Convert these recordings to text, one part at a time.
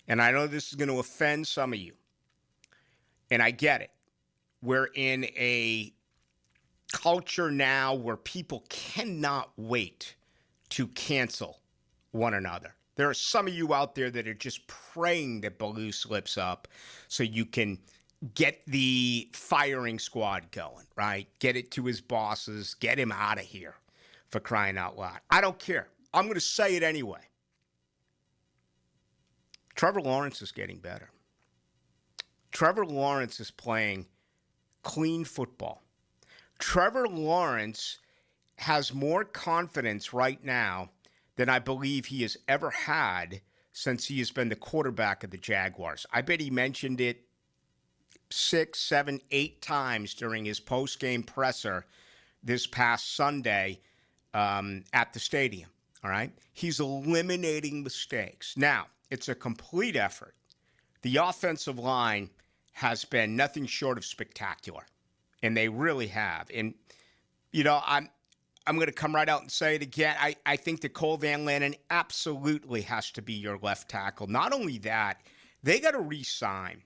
And I know this is going to offend some of you, and I get it. We're in a culture now where people cannot wait to cancel one another. There are some of you out there that are just praying that Ballou slips up so you can get the firing squad going, right? Get it to his bosses, get him out of here, for crying out loud. I don't care. I'm going to say it anyway. Trevor Lawrence is getting better. Trevor Lawrence is playing clean football. Trevor Lawrence has more confidence right now than I believe he has ever had since he has been the quarterback of the Jaguars. I bet he mentioned it 6, 7, 8 times during his post-game presser this past Sunday at the stadium. All right? He's eliminating mistakes. Now, it's a complete effort. The offensive line has been nothing short of spectacular, and they really have. And, I'm going to come right out and say it again. I think that Cole Van Lannon absolutely has to be your left tackle. Not only that, they got to re-sign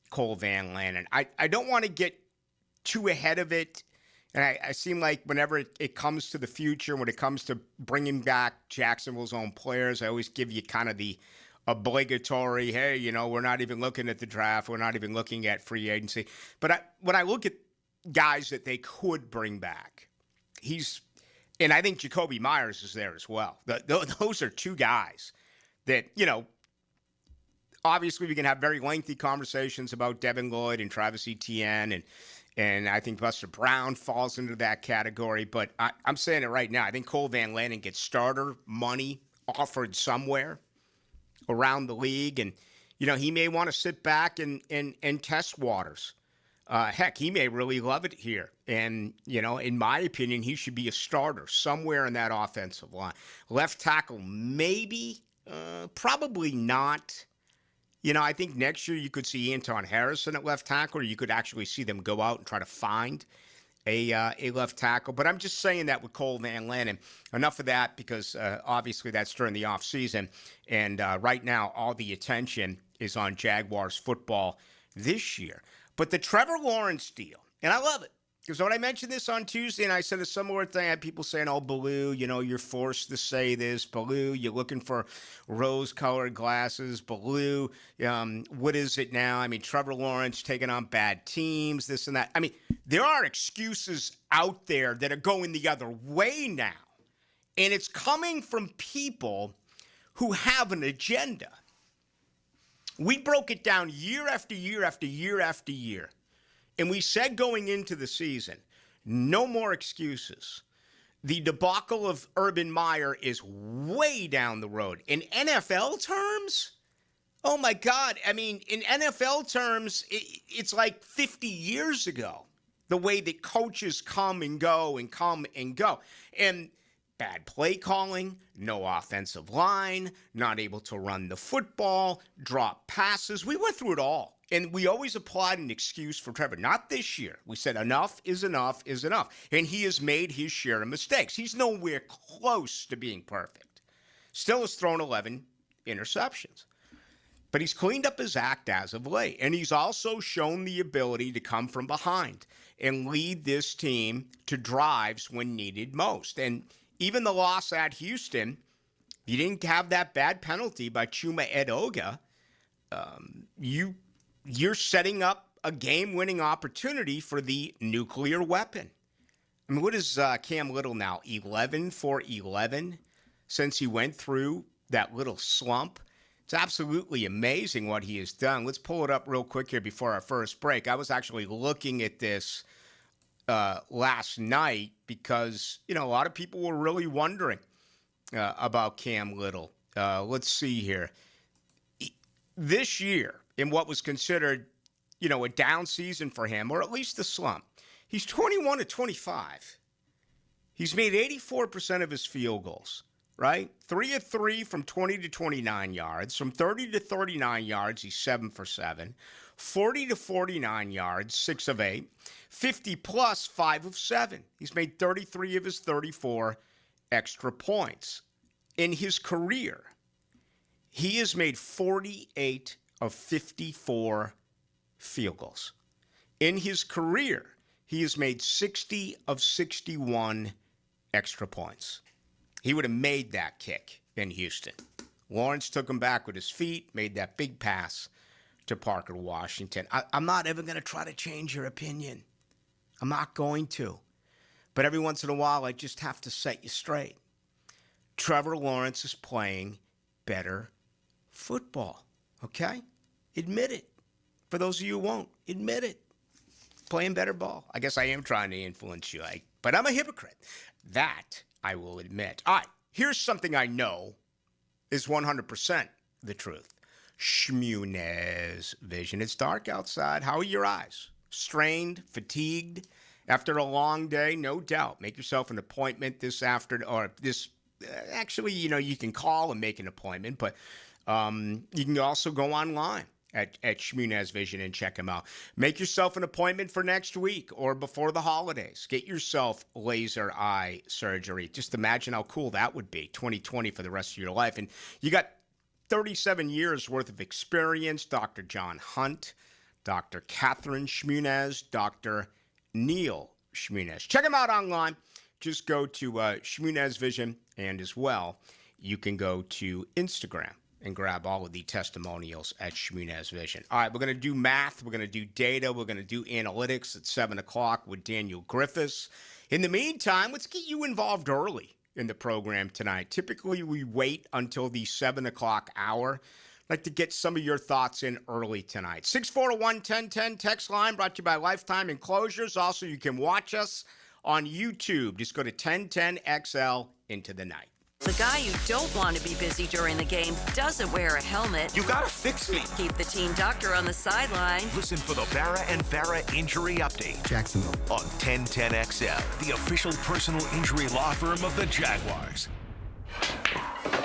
Cole Van Lannon. I don't want to get too ahead of it. And I seem like whenever it comes to the future, when it comes to bringing back Jacksonville's own players, I always give you kind of the obligatory, hey, we're not even looking at the draft. We're not even looking at free agency. But when I look at guys that they could bring back, and I think Jacoby Myers is there as well. Those are two guys that, obviously we can have very lengthy conversations about Devin Lloyd and Travis Etienne, and I think Buster Brown falls into that category. But I'm saying it right now. I think Cole Van Lannon gets starter money offered somewhere around the league, and he may want to sit back and test waters. Heck, he may really love it here. And, in my opinion, he should be a starter somewhere in that offensive line. Left tackle, maybe, probably not. I think next year you could see Anton Harrison at left tackle, or you could actually see them go out and try to find a left tackle. But I'm just saying that with Cole Van Lannon. Enough of that, because obviously that's during the offseason. And right now, all the attention is on Jaguars football this year. But the Trevor Lawrence deal, and I love it, because when I mentioned this on Tuesday and I said a similar thing, I had people saying, oh, Ballou, you're forced to say this. Ballou, you're looking for rose-colored glasses. Ballou, what is it now? I mean, Trevor Lawrence taking on bad teams, this and that. I mean, there are excuses out there that are going the other way now, and it's coming from people who have an agenda. We broke it down year after year after year after year. And we said going into the season, no more excuses. The debacle of Urban Meyer is way down the road. In NFL terms, oh my God. I mean, in NFL terms, it's like 50 years ago, the way that coaches come and go and come and go. And bad play calling, no offensive line, not able to run the football, drop passes. We went through it all. And we always applied an excuse for Trevor. Not this year. We said enough is enough is enough. And he has made his share of mistakes. He's nowhere close to being perfect. Still has thrown 11 interceptions. But he's cleaned up his act as of late. And he's also shown the ability to come from behind and lead this team to drives when needed most. And even the loss at Houston, you didn't have that bad penalty by Chuma Edoga. You're setting up a game-winning opportunity for the nuclear weapon. I mean, what is Cam Little now? 11 for 11 since he went through that little slump. It's absolutely amazing what he has done. Let's pull it up real quick here before our first break. I was actually looking at this last night because, a lot of people were really wondering about Cam Little. Let's see here. This year, in what was considered, a down season for him, or at least a slump, he's 21 to 25. He's made 84% of his field goals, right? 3 of 3 from 20 to 29 yards. From 30 to 39 yards, he's 7 for 7. 40 to 49 yards, 6 of 8. 50 plus, 5 of 7. He's made 33 of his 34 extra points. In his career, He has made 48 of 54 field goals. In his career, he has made 60 of 61 extra points. He would have made that kick in Houston. Lawrence took him back with his feet, made that big pass to Parker Washington. I'm not ever going to try to change your opinion. I'm not going to. But every once in a while, I just have to set you straight. Trevor Lawrence is playing better football, okay? Admit it. For those of you who won't, admit it. Playing better ball. I guess I am trying to influence you, but I'm a hypocrite. That I will admit. All right, here's something I know is 100% the truth. Shmunez vision. It's dark outside. How are your eyes? Strained, fatigued after a long day? No doubt. Make yourself an appointment this afternoon, or this. Actually, you can call and make an appointment, but you can also go online at Shmunez Vision and check him out. Make yourself an appointment for next week or before the holidays. Get yourself laser eye surgery. Just imagine how cool that would be, 2020 for the rest of your life. And you got 37 years worth of experience. Dr. John Hunt, Dr. Catherine Shmunez, Dr. Neil Shmunez. Check him out online. Just go to Shmunez Vision, and as well, you can go to Instagram and grab all of the testimonials at Shmunez Vision. All right, we're going to do math. We're going to do data. We're going to do analytics at 7 o'clock with Daniel Griffiths. In the meantime, let's get you involved early in the program tonight. Typically, we wait until the 7 o'clock hour. I'd like to get some of your thoughts in early tonight. 641-1010 text line brought to you by Lifetime Enclosures. Also, you can watch us on YouTube. Just go to 1010XL into the night. The guy you don't want to be busy during the game doesn't wear a helmet. You gotta fix me. Keep the team doctor on the sideline. Listen for the Barra and Farah Injury Update. Jacksonville. On 1010XL, the official personal injury law firm of the Jaguars.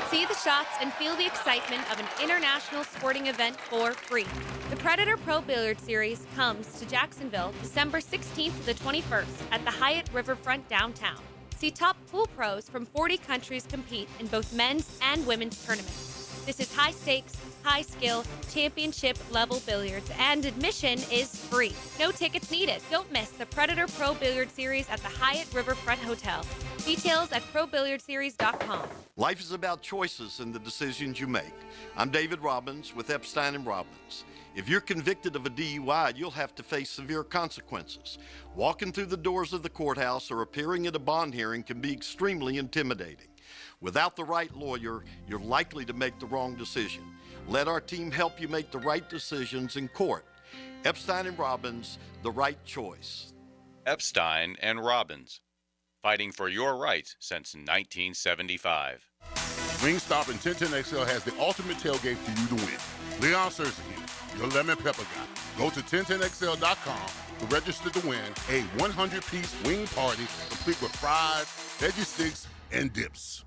See the shots and feel the excitement of an international sporting event for free. The Predator Pro Billiard Series comes to Jacksonville December 16th to the 21st at the Hyatt Riverfront downtown. See top pool pros from 40 countries compete in both men's and women's tournaments. This is high stakes, high skill, championship level billiards, and admission is free. No tickets needed. Don't miss the Predator Pro Billiard Series at the Hyatt Riverfront Hotel. Details at probilliardseries.com. Life is about choices and the decisions you make. I'm David Robbins with Epstein & Robbins. If you're convicted of a DUI, you'll have to face severe consequences. Walking through the doors of the courthouse or appearing at a bond hearing can be extremely intimidating. Without the right lawyer, you're likely to make the wrong decision. Let our team help you make the right decisions in court. Epstein & Robbins, the right choice. Epstein & Robbins, fighting for your rights since 1975. Wingstop and 1010XL has the ultimate tailgate for you to win. Leon Searcy here, your lemon pepper guy. Go to 1010XL.com to register to win a 100-piece wing party complete with fries, veggie sticks, and dips.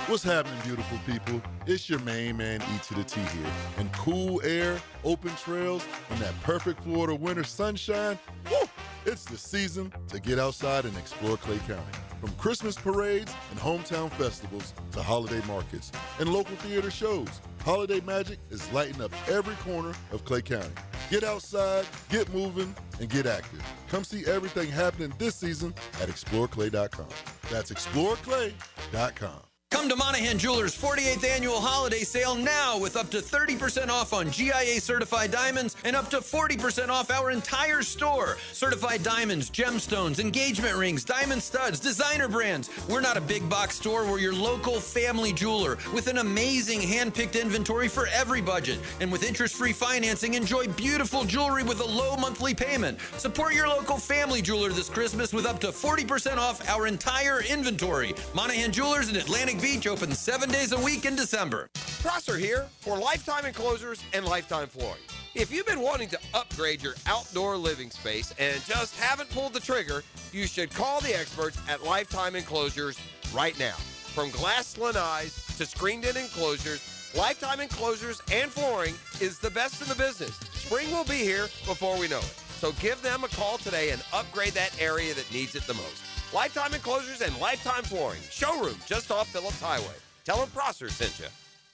What's happening, beautiful people? It's your main man, E to the T here. And cool air, open trails, and that perfect Florida winter sunshine, woo! It's the season to get outside and explore Clay County. From Christmas parades and hometown festivals to holiday markets and local theater shows, holiday magic is lighting up every corner of Clay County. Get outside, get moving, and get active. Come see everything happening this season at exploreclay.com. That's exploreclay.com. Come to Monahan Jewelers' 48th annual holiday sale now with up to 30% off on GIA certified diamonds and up to 40% off our entire store. Certified diamonds, gemstones, engagement rings, diamond studs, designer brands. We're not a big box store. We're your local family jeweler with an amazing hand-picked inventory for every budget. And with interest-free financing, enjoy beautiful jewelry with a low monthly payment. Support your local family jeweler this Christmas with up to 40% off our entire inventory. Monahan Jewelers in Atlantic Beach open 7 days a week in December. Prosser here for Lifetime Enclosures and Lifetime Flooring. If you've been wanting to upgrade your outdoor living space and just haven't pulled the trigger, you should call the experts at Lifetime Enclosures right now. From glass lanais to screened-in enclosures, Lifetime Enclosures and Flooring is the best in the business. Spring will be here before we know it. So give them a call today and upgrade that area that needs it the most. Lifetime Enclosures and Lifetime Flooring. Showroom just off Phillips Highway. Tell them Prosser sent you.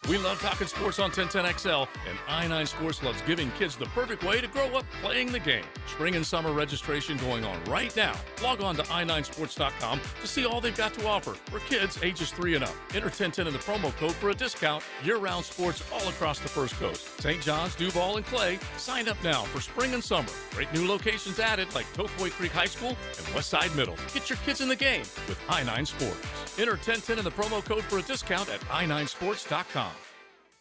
We love talking sports on 1010XL, and I-9 Sports loves giving kids the perfect way to grow up playing the game. Spring and summer registration going on right now. Log on to i9sports.com to see all they've got to offer for kids ages 3 and up. Enter 1010 in the promo code for a discount. Year-round sports all across the First Coast. St. John's, Duval, and Clay. Sign up now for spring and summer. Great new locations added like Tocoy Creek High School and Westside Middle. Get your kids in the game with I-9 Sports. Enter 1010 in the promo code for a discount at i9sports.com.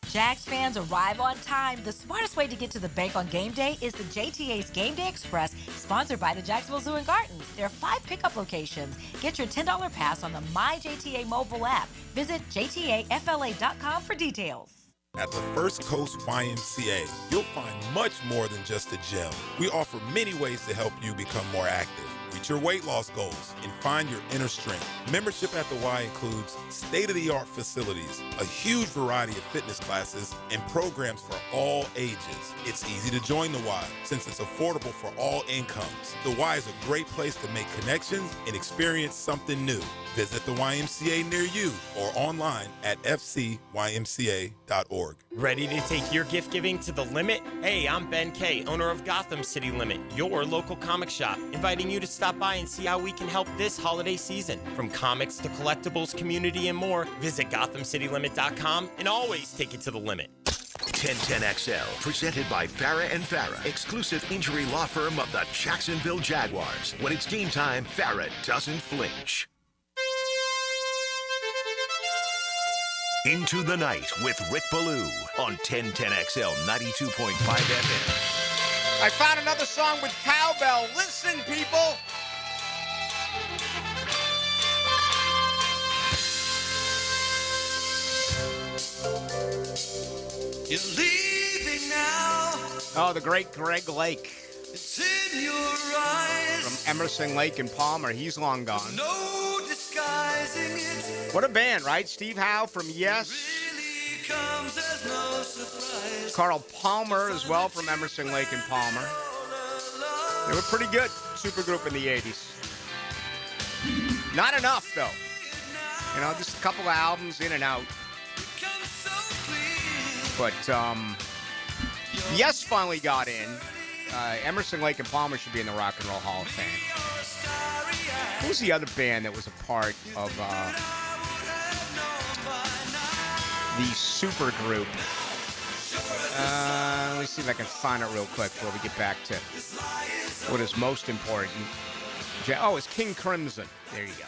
Jags fans arrive on time. The smartest way to get to the bank on game day is the JTA's Game Day Express, sponsored by the Jacksonville Zoo and Gardens. There are 5 pickup locations. Get your $10 pass on the MyJTA mobile app. Visit jtafla.com for details. At the First Coast YMCA, you'll find much more than just a gym. We offer many ways to help you become more active, reach your weight loss goals, and find your inner strength. Membership at the Y includes state-of-the-art facilities, a huge variety of fitness classes, and programs for all ages. It's easy to join the Y since it's affordable for all incomes. The Y is a great place to make connections and experience something new. Visit the YMCA near you or online at fcymca.org. Ready to take your gift giving to the limit? Hey, I'm Ben Kay, owner of Gotham City Limit, your local comic shop, inviting you to stop by and see how we can help this holiday season. From comics to collectibles, community, and more, visit GothamCityLimit.com and always take it to the limit. 1010XL, presented by Farah and Farah, exclusive injury law firm of the Jacksonville Jaguars. When it's game time, Farah doesn't flinch. Into the Night with Rick Ballou on 1010XL 92.5 FM. I found another song with cowbell. Listen, people. You're leaving now. Oh, the great Greg Lake. It's in your eyes. From Emerson, Lake and Palmer. He's long gone. No disguising it. What a band, right? Steve Howe from Yes. Really comes as no surprise. Carl Palmer as well from Emerson, Lake and Palmer. They were pretty good supergroup in the 80s. Not enough, though. You know, just a couple of albums in and out. But Yes finally got in. Emerson, Lake and Palmer should be in the Rock and Roll Hall of Fame. Who was the other band that was a part of the supergroup? Let me see if I can find it real quick before we get back to what is most important. Oh, it's King Crimson. There you go.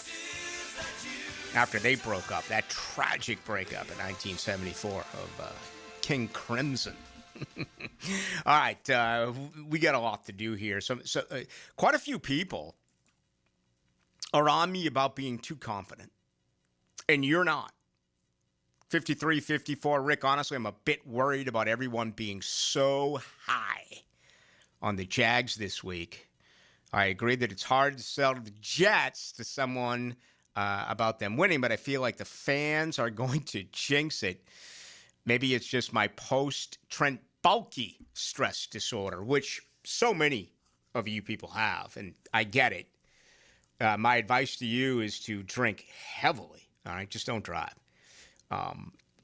After they broke up, that tragic breakup in 1974 of King Crimson. All right, we got a lot to do here. So quite a few people are on me about being too confident, and you're not. 53, 54, Rick, honestly, I'm a bit worried about everyone being so high on the Jags this week. I agree that it's hard to sell the Jets to someone about them winning, but I feel like the fans are going to jinx it. Maybe it's just my post-Trent Baalke stress disorder, which so many of you people have, and I get it. My advice to you is to drink heavily, all right? Just don't drive.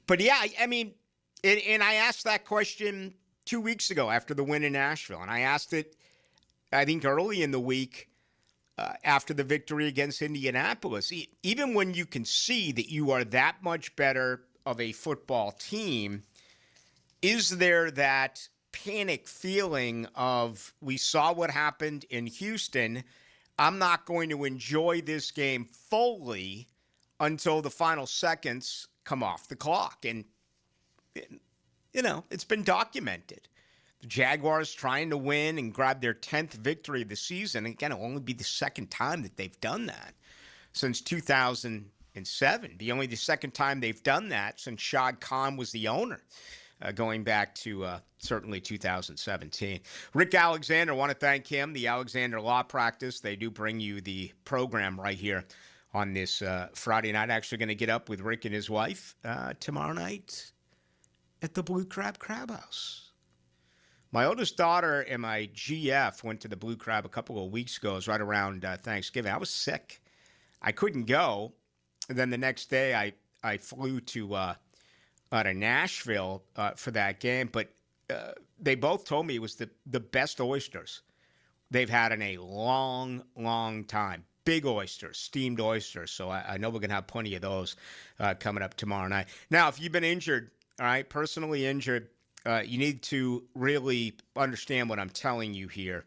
But yeah, I mean, and I asked that question 2 weeks ago after the win in Nashville, and I asked it, I think, early in the week after the victory against Indianapolis. Even when you can see that you are that much better of a football team, is there that panic feeling of, we saw what happened in Houston, I'm not going to enjoy this game fully until the final seconds come off the clock? And, you know, it's been documented. The Jaguars trying to win and grab their 10th victory of the season. Again, it'll only be the second time that they've done that since 2007. Be only the second time they've done that since Shad Khan was the owner, going back to certainly 2017. Rick Alexander, I want to thank him. The Alexander Law Practice, they do bring you the program right here on this Friday night. Actually going to get up with Rick and his wife tomorrow night at the Blue Crab House. My oldest daughter and my GF went to the Blue Crab a couple of weeks ago. It was right around Thanksgiving. I was sick. I couldn't go. And then the next day I flew to out of Nashville for that game, but they both told me it was the best oysters they've had in a long, long time. Big oysters, steamed oysters. So I know we're going to have plenty of those coming up tomorrow night. Now, if you've been injured, all right, personally injured, you need to really understand what I'm telling you here.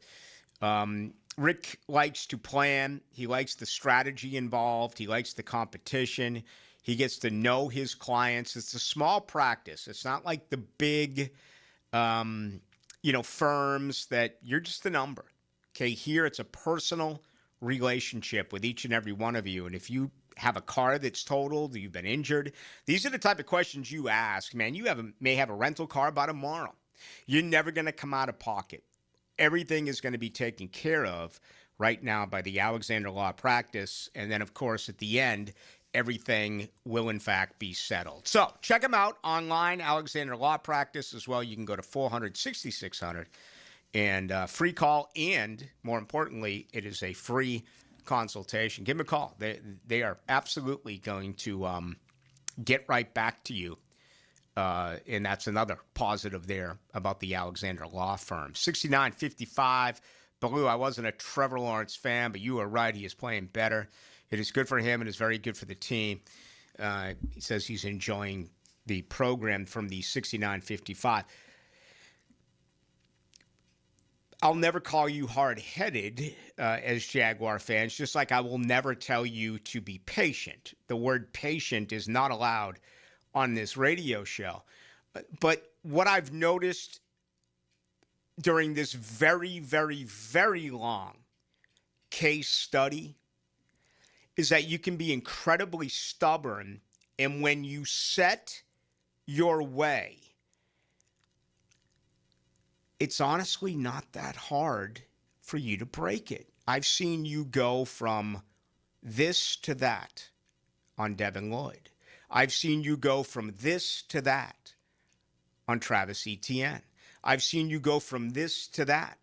Rick likes to plan. He likes the strategy involved. He likes the competition. He gets to know his clients. It's a small practice. It's not like the big, firms that you're just a number. Okay, here it's a personal relationship with each and every one of you. And if you have a car that's totaled, you've been injured, these are the type of questions you ask. Man, you may have a rental car by tomorrow. You're never going to come out of pocket. Everything is going to be taken care of right now by the Alexander Law Practice. And then, of course, at the end, everything will, in fact, be settled. So check them out online, Alexander Law Practice as well. You can go to 400-6600 and free call. And more importantly, it is a free consultation. Give them a call. They are absolutely going to get right back to you. And that's another positive there about the Alexander Law Firm. 69-55. Ballou, I wasn't a Trevor Lawrence fan, but you were right. He is playing better. It is good for him and is very good for the team. He says he's enjoying the program from the 69-55. I'll never call you hard-headed as Jaguar fans, just like I will never tell you to be patient. The word patient is not allowed on this radio show. But what I've noticed during this very, very, very long case study is that you can be incredibly stubborn, and when you set your way, it's honestly not that hard for you to break it. I've seen you go from this to that on Devin Lloyd. I've seen you go from this to that on Travis Etienne. I've seen you go from this to that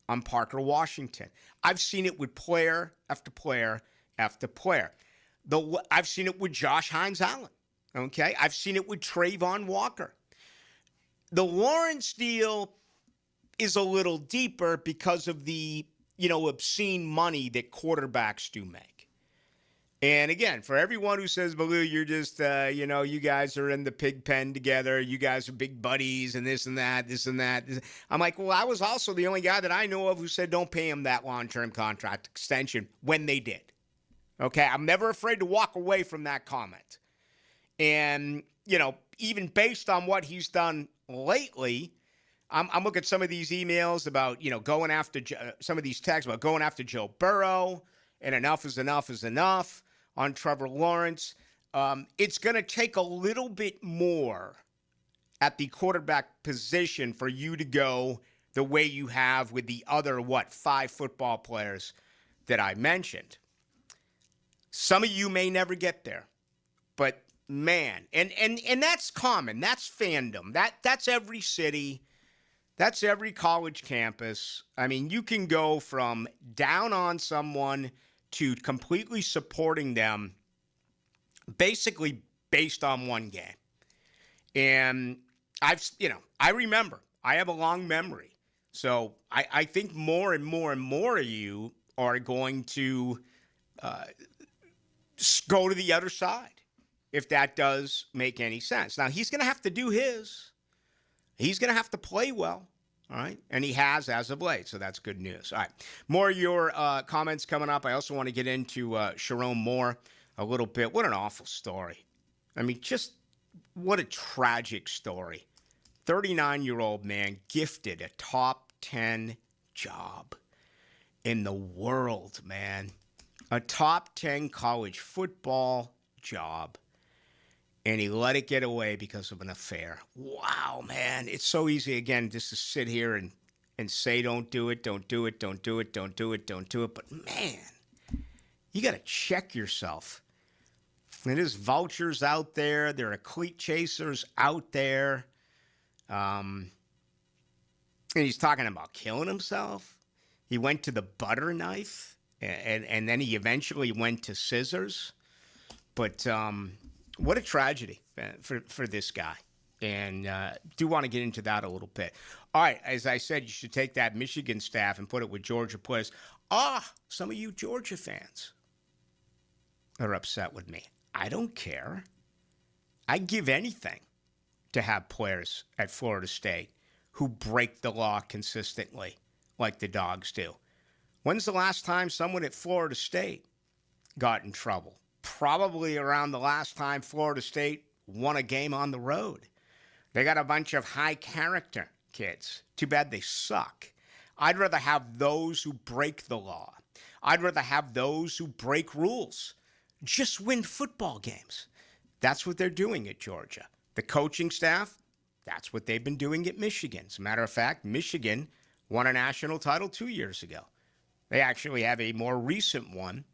on Parker Washington. I've seen it with player after player after player. I've seen it with Josh Hines-Allen. Okay? I've seen it with Trayvon Walker. The Lawrence deal is a little deeper because of the, obscene money that quarterbacks do make. And again, for everyone who says, Ballou, you're just, you guys are in the pig pen together. You guys are big buddies and this and that, this and that. I'm like, well, I was also the only guy that I know of who said don't pay him that long-term contract extension when they did. Okay, I'm never afraid to walk away from that comment. And, even based on what he's done lately, I'm looking at some of these emails about, going after some of these texts about going after Joe Burrow and enough is enough is enough on Trevor Lawrence. It's going to take a little bit more at the quarterback position for you to go the way you have with the other, 5 football players that I mentioned. Some of you may never get there, but man, and that's common. That's fandom. That's every city. That's every college campus. I mean, you can go from down on someone to completely supporting them basically based on one game. And I remember. I have a long memory. So I think more and more and more of you are going to go to the other side, if that does make any sense. Now, he's going to have to do his. He's going to have to play well, all right? And he has as of late, so that's good news. All right, more of your comments coming up. I also want to get into Sharon Moore a little bit. What an awful story. I mean, just what a tragic story. 39-year-old man gifted a top 10 job in the world, man. A top 10 college football job. And he let it get away because of an affair. Wow, man. It's so easy, again, just to sit here and say don't do it, don't do it, don't do it, don't do it, don't do it. But, man, you got to check yourself. And there's vultures out there. There are cleat chasers out there. And he's talking about killing himself. He went to the butter knife, and then he eventually went to scissors. But what a tragedy for this guy. And do want to get into that a little bit. All right, as I said, you should take that Michigan staff and put it with Georgia players. Some of you Georgia fans are upset with me. I don't care. I'd give anything to have players at Florida State who break the law consistently like the Dogs do. When's the last time someone at Florida State got in trouble? Probably around the last time Florida State won a game on the road. They got a bunch of high character kids. Too bad they suck. I'd rather have those who break the law. I'd rather have those who break rules. Just win football games. That's what they're doing at Georgia. The coaching staff, that's what they've been doing at Michigan. As a matter of fact, Michigan won a national title 2 years ago. They actually have a more recent one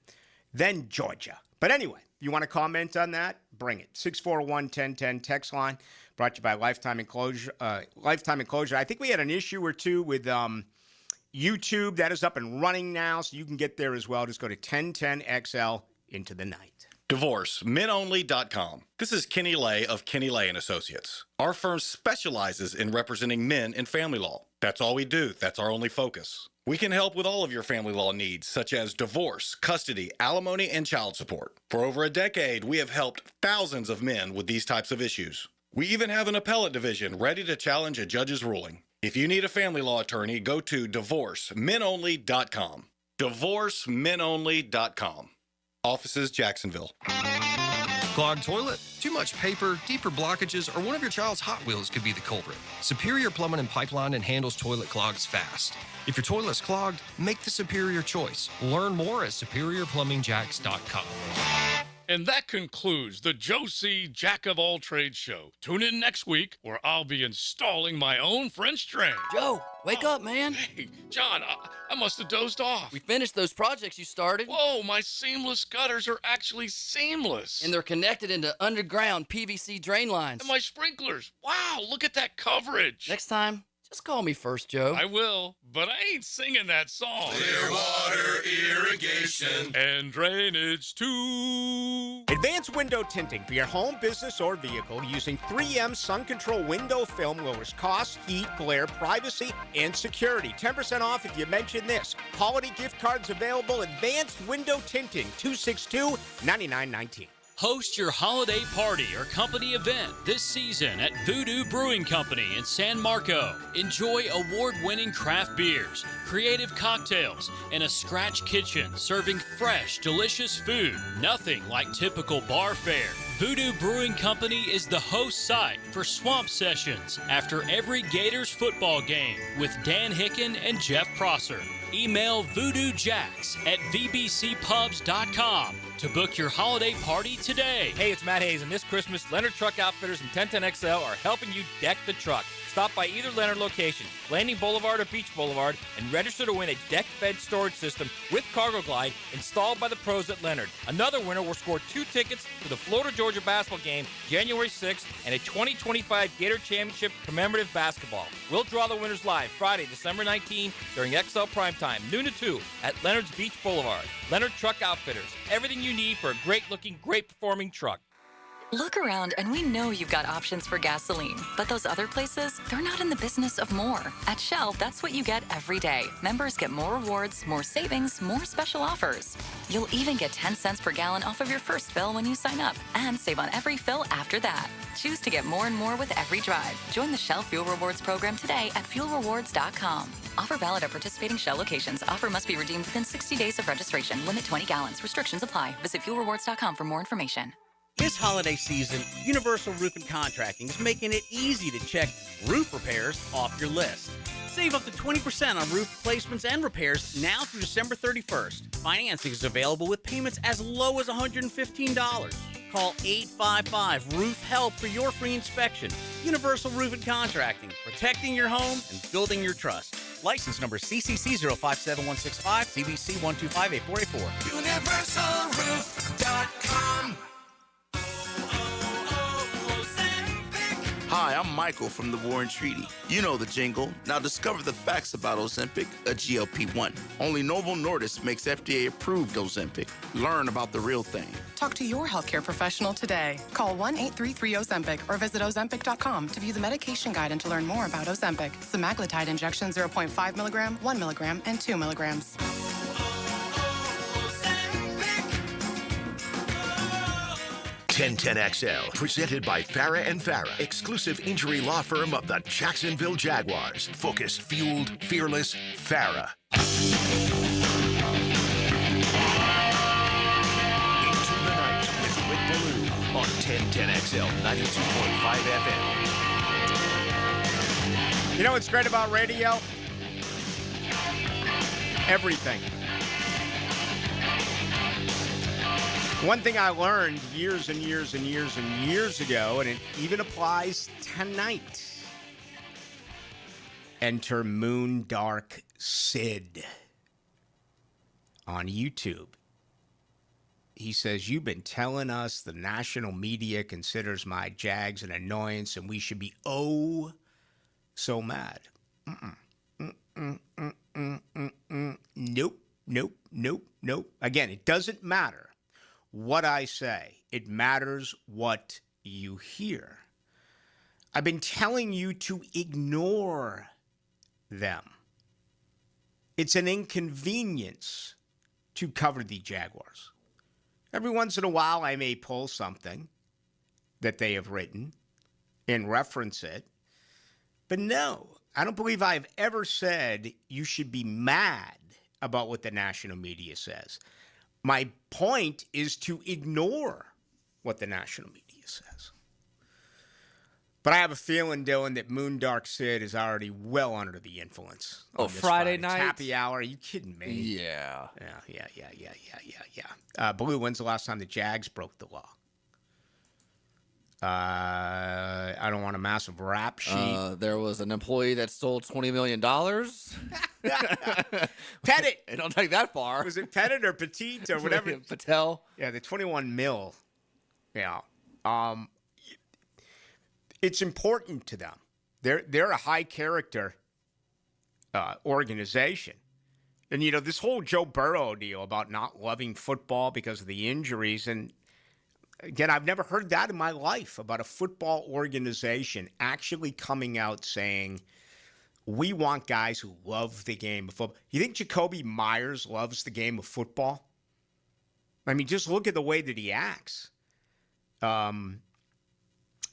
than Georgia. But anyway, if you want to comment on that, bring it. 641-1010 text line, brought to you by Lifetime Enclosure. I think we had an issue or two with YouTube. That is up and running now, so you can get there as well. Just go to 1010XL into the night. DivorceMenOnly.com. This is Kenny Lay of Kenny Lay & Associates. Our firm specializes in representing men in family law. That's all we do. That's our only focus. We can help with all of your family law needs, such as divorce, custody, alimony, and child support. For over a decade, we have helped thousands of men with these types of issues. We even have an appellate division ready to challenge a judge's ruling. If you need a family law attorney, go to DivorceMenOnly.com. DivorceMenOnly.com. Offices, Jacksonville. Clogged toilet, too much paper, deeper blockages, or one of your child's Hot Wheels could be the culprit. Superior Plumbing and Pipeline handles toilet clogs fast. If your toilet's clogged, make the superior choice. Learn more at SuperiorPlumbingJacks.com. And that concludes the Joe C. Jack of All Trades show. Tune in next week where I'll be installing my own French drain. Joe, wake up, man. Hey, John, I must have dozed off. We finished those projects you started. Whoa, my seamless gutters are actually seamless. And they're connected into underground PVC drain lines. And my sprinklers. Wow, look at that coverage. Next time, just call me first, Joe. I will, but I ain't singing that song. Clearwater irrigation and drainage too. Advanced window tinting for your home, business, or vehicle using 3M Sun Control window film lowers costs, heat, glare, privacy, and security. 10% off if you mention this. Holiday gift cards available. Advanced window tinting, 262-9919. Host your holiday party or company event this season at Voodoo Brewing Company in San Marco. Enjoy award-winning craft beers, creative cocktails, and a scratch kitchen serving fresh, delicious food. Nothing like typical bar fare. Voodoo Brewing Company is the host site for Swamp Sessions after every Gators football game with Dan Hicken and Jeff Prosser. Email voodoojax@vbcpubs.com to book your holiday party today. Hey, it's Matt Hayes, and this Christmas, Leonard Truck Outfitters and 1010XL are helping you deck the truck. Stop by either Leonard location, Landing Boulevard or Beach Boulevard, and register to win a deck bed storage system with Cargo Glide installed by the pros at Leonard. Another winner will score 2 tickets to the Florida-Georgia basketball game January 6th and a 2025 Gator Championship commemorative basketball. We'll draw the winners live Friday, December 19 during XL Primetime, noon to 2 at Leonard's Beach Boulevard. Leonard Truck Outfitters, everything you need for a great-looking, great-performing truck. Look around and we know you've got options for gasoline, but those other places, they're not in the business of more. At Shell, that's what you get every day. Members get more rewards, more savings, more special offers. You'll even get 10 cents per gallon off of your first fill when you sign up and save on every fill after that. Choose to get more and more with every drive. Join the Shell Fuel Rewards program today at fuelrewards.com. Offer valid at participating Shell locations. Offer must be redeemed within 60 days of registration. Limit 20 gallons. Restrictions apply. Visit fuelrewards.com for more information. This holiday season, Universal Roof and Contracting is making it easy to check roof repairs off your list. Save up to 20% on roof replacements and repairs now through December 31st. Financing is available with payments as low as $115. Call 855-ROOF-HELP for your free inspection. Universal Roof and Contracting, protecting your home and building your trust. License number CCC 057165, CBC 1258484. UniversalRoof.com. Hi, I'm Michael from the War and Treaty. You know the jingle. Now discover the facts about Ozempic, a GLP-1. Only Novo Nordisk makes FDA-approved Ozempic. Learn about the real thing. Talk to your healthcare professional today. Call 1-833-OZEMPIC or visit Ozempic.com to view the medication guide and to learn more about Ozempic. Semaglutide injection 0.5 milligram, 1 milligram, and 2 milligrams. 1010XL, presented by Farah and Farah, exclusive injury law firm of the Jacksonville Jaguars. Focused, fueled, fearless, Farah. Into the night with Ballou on 1010XL 92.5 FM. You know what's great about radio? Everything. One thing I learned years and years and years and years ago, and it even applies tonight. Enter Moondark Sid on YouTube. He says, "You've been telling us the national media considers my Jags an annoyance and we should be so mad." Nope. Again, it doesn't matter what I say. It matters what you hear. I've been telling you to ignore them. It's an inconvenience to cover the Jaguars. Every once in a while, I may pull something that they have written and reference it. But no, I don't believe I've ever said you should be mad about what the national media says. My point is to ignore what the national media says. But I have a feeling, Dylan, that Moondark Sid is already well under the influence. Oh, Friday night? It's happy hour. Are you kidding me? Yeah. Ballou, when's the last time the Jags broke the law? I don't want a massive rap sheet. There was an employee that stole $20 million. Pettit. It don't take that far. Was it Pettit or Petite or whatever? Patel. Yeah, the 21 mil. Yeah. It's important to them. They're a high character organization. And, you know, this whole Joe Burrow deal about not loving football because of the injuries. And, again, I've never heard that in my life about a football organization actually coming out saying, we want guys who love the game of football. You think Jacoby Myers loves the game of football? I mean, just look at the way that he acts.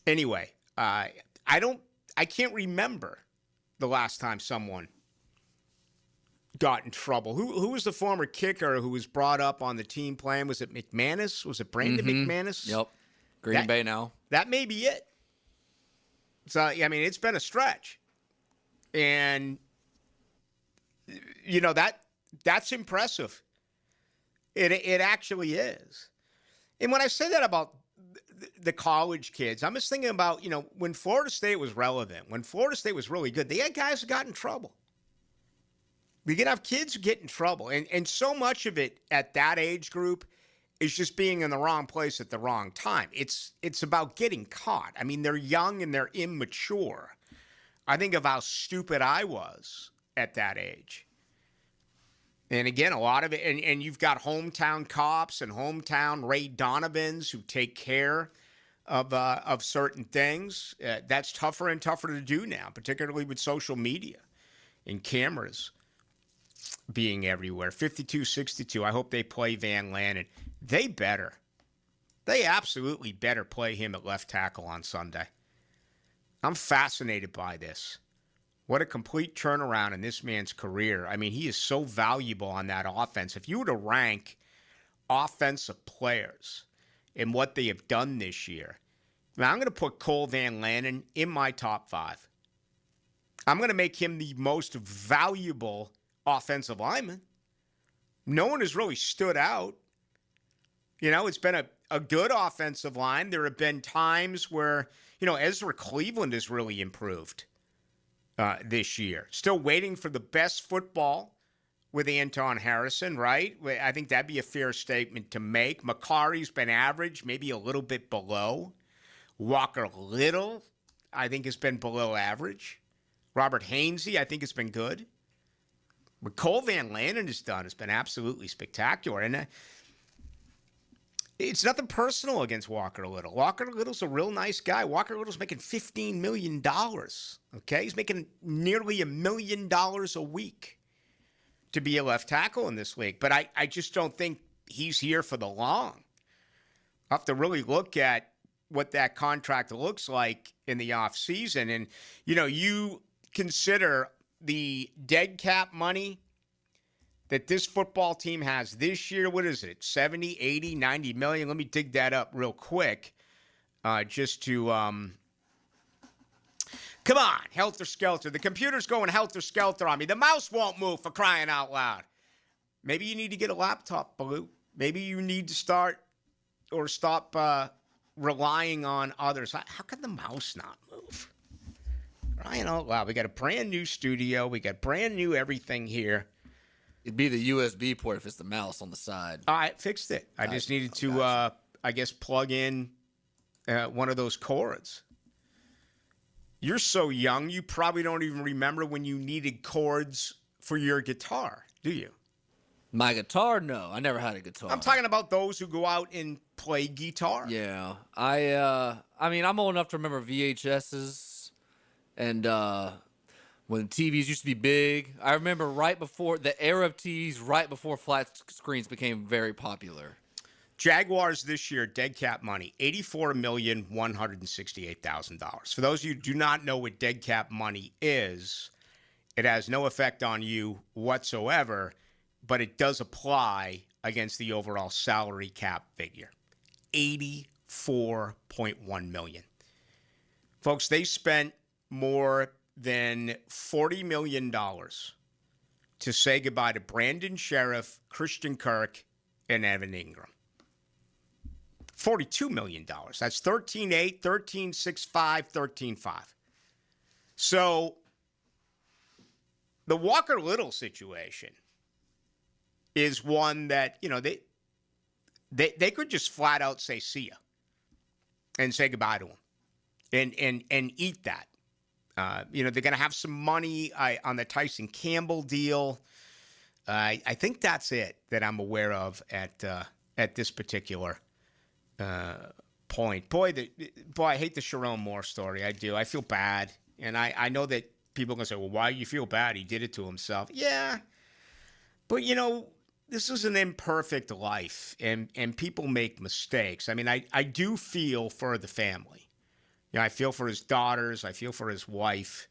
Anyway, I can't remember the last time someone got in trouble. Who was the former kicker who was brought up on the team plan? Was it McManus? Was it Brandon McManus? Yep. Green Bay now. That may be it. So, I mean, it's been a stretch. And, you know, that's impressive. It actually is. And when I say that about the college kids, I'm just thinking about, you know, when Florida State was relevant, when Florida State was really good, they had guys who got in trouble. We can have kids who get in trouble. And so much of it at that age group is just being in the wrong place at the wrong time. It's about getting caught. I mean, they're young and they're immature. I think of how stupid I was at that age. And again, a lot of it, and you've got hometown cops and hometown Ray Donovans who take care of certain things. That's tougher and tougher to do now, particularly with social media and cameras being everywhere. 52-62. I hope they play Van Lanen. They better. They absolutely better play him at left tackle on Sunday. I'm fascinated by this. What a complete turnaround in this man's career. I mean, he is so valuable on that offense. If you were to rank offensive players and what they have done this year, now I'm going to put Cole Van Lanen in my top 5. I'm going to make him the most valuable offensive lineman. No one has really stood out. You know, it's been a good offensive line. There have been times where, you know, Ezra Cleveland has really improved this year. Still waiting for the best football with Anton Harrison, right? I think that'd be a fair statement to make. McCarry's been average, maybe a little bit below. Walker Little I think, has been below average. Robert Hainsey, I think, has been good. What Cole Van Lannon has done has been absolutely spectacular. And it's nothing personal against Walker Little. Walker Little's a real nice guy. Walker Little's making $15 million. Okay? He's making nearly $1 million a week to be a left tackle in this league. But I just don't think he's here for the long. I'll have to really look at what that contract looks like in the offseason. And, you consider the dead cap money that this football team has this year. What is it? 70, 80, 90 million? Let me dig that up real quick just to come on, helter skelter. The computer's going helter skelter on me. The mouse won't move, for crying out loud. Maybe you need to get a laptop, Ballou. Maybe you need to start or stop relying on others. How can the mouse not move? Crying out loud. We got a brand new studio. We got brand new everything here. It'd be the USB port if it's the mouse on the side. I fixed it. I just needed to, I guess, plug in one of those cords. You're so young, you probably don't even remember when you needed cords for your guitar, do you? My guitar? No, I never had a guitar. I'm talking about those who go out and play guitar. Yeah. I mean, I'm old enough to remember VHSs and when TVs used to be big. I remember right before the era of TVs, right before flat screens became very popular. Jaguars this year, dead cap money, $84,168,000. For those of you who do not know what dead cap money is, it has no effect on you whatsoever, but it does apply against the overall salary cap figure. $84.1 million. Folks, they spent more than $40 million to say goodbye to Brandon Sheriff, Christian Kirk, and Evan Ingram. $42 million. That's 13.8, 13.65, 13.5. So the Walker Little situation is one that, they could just flat out say see ya and say goodbye to him and eat that. They're going to have some money on the Tyson Campbell deal. I think that's it that I'm aware of at this particular point. Boy, I hate the Sharon Moore story. I do. I feel bad. And I know that people are going to say, well, why do you feel bad? He did it to himself. Yeah. But, this is an imperfect life, and people make mistakes. I mean, I do feel for the family. I feel for his daughters. I feel for his wife.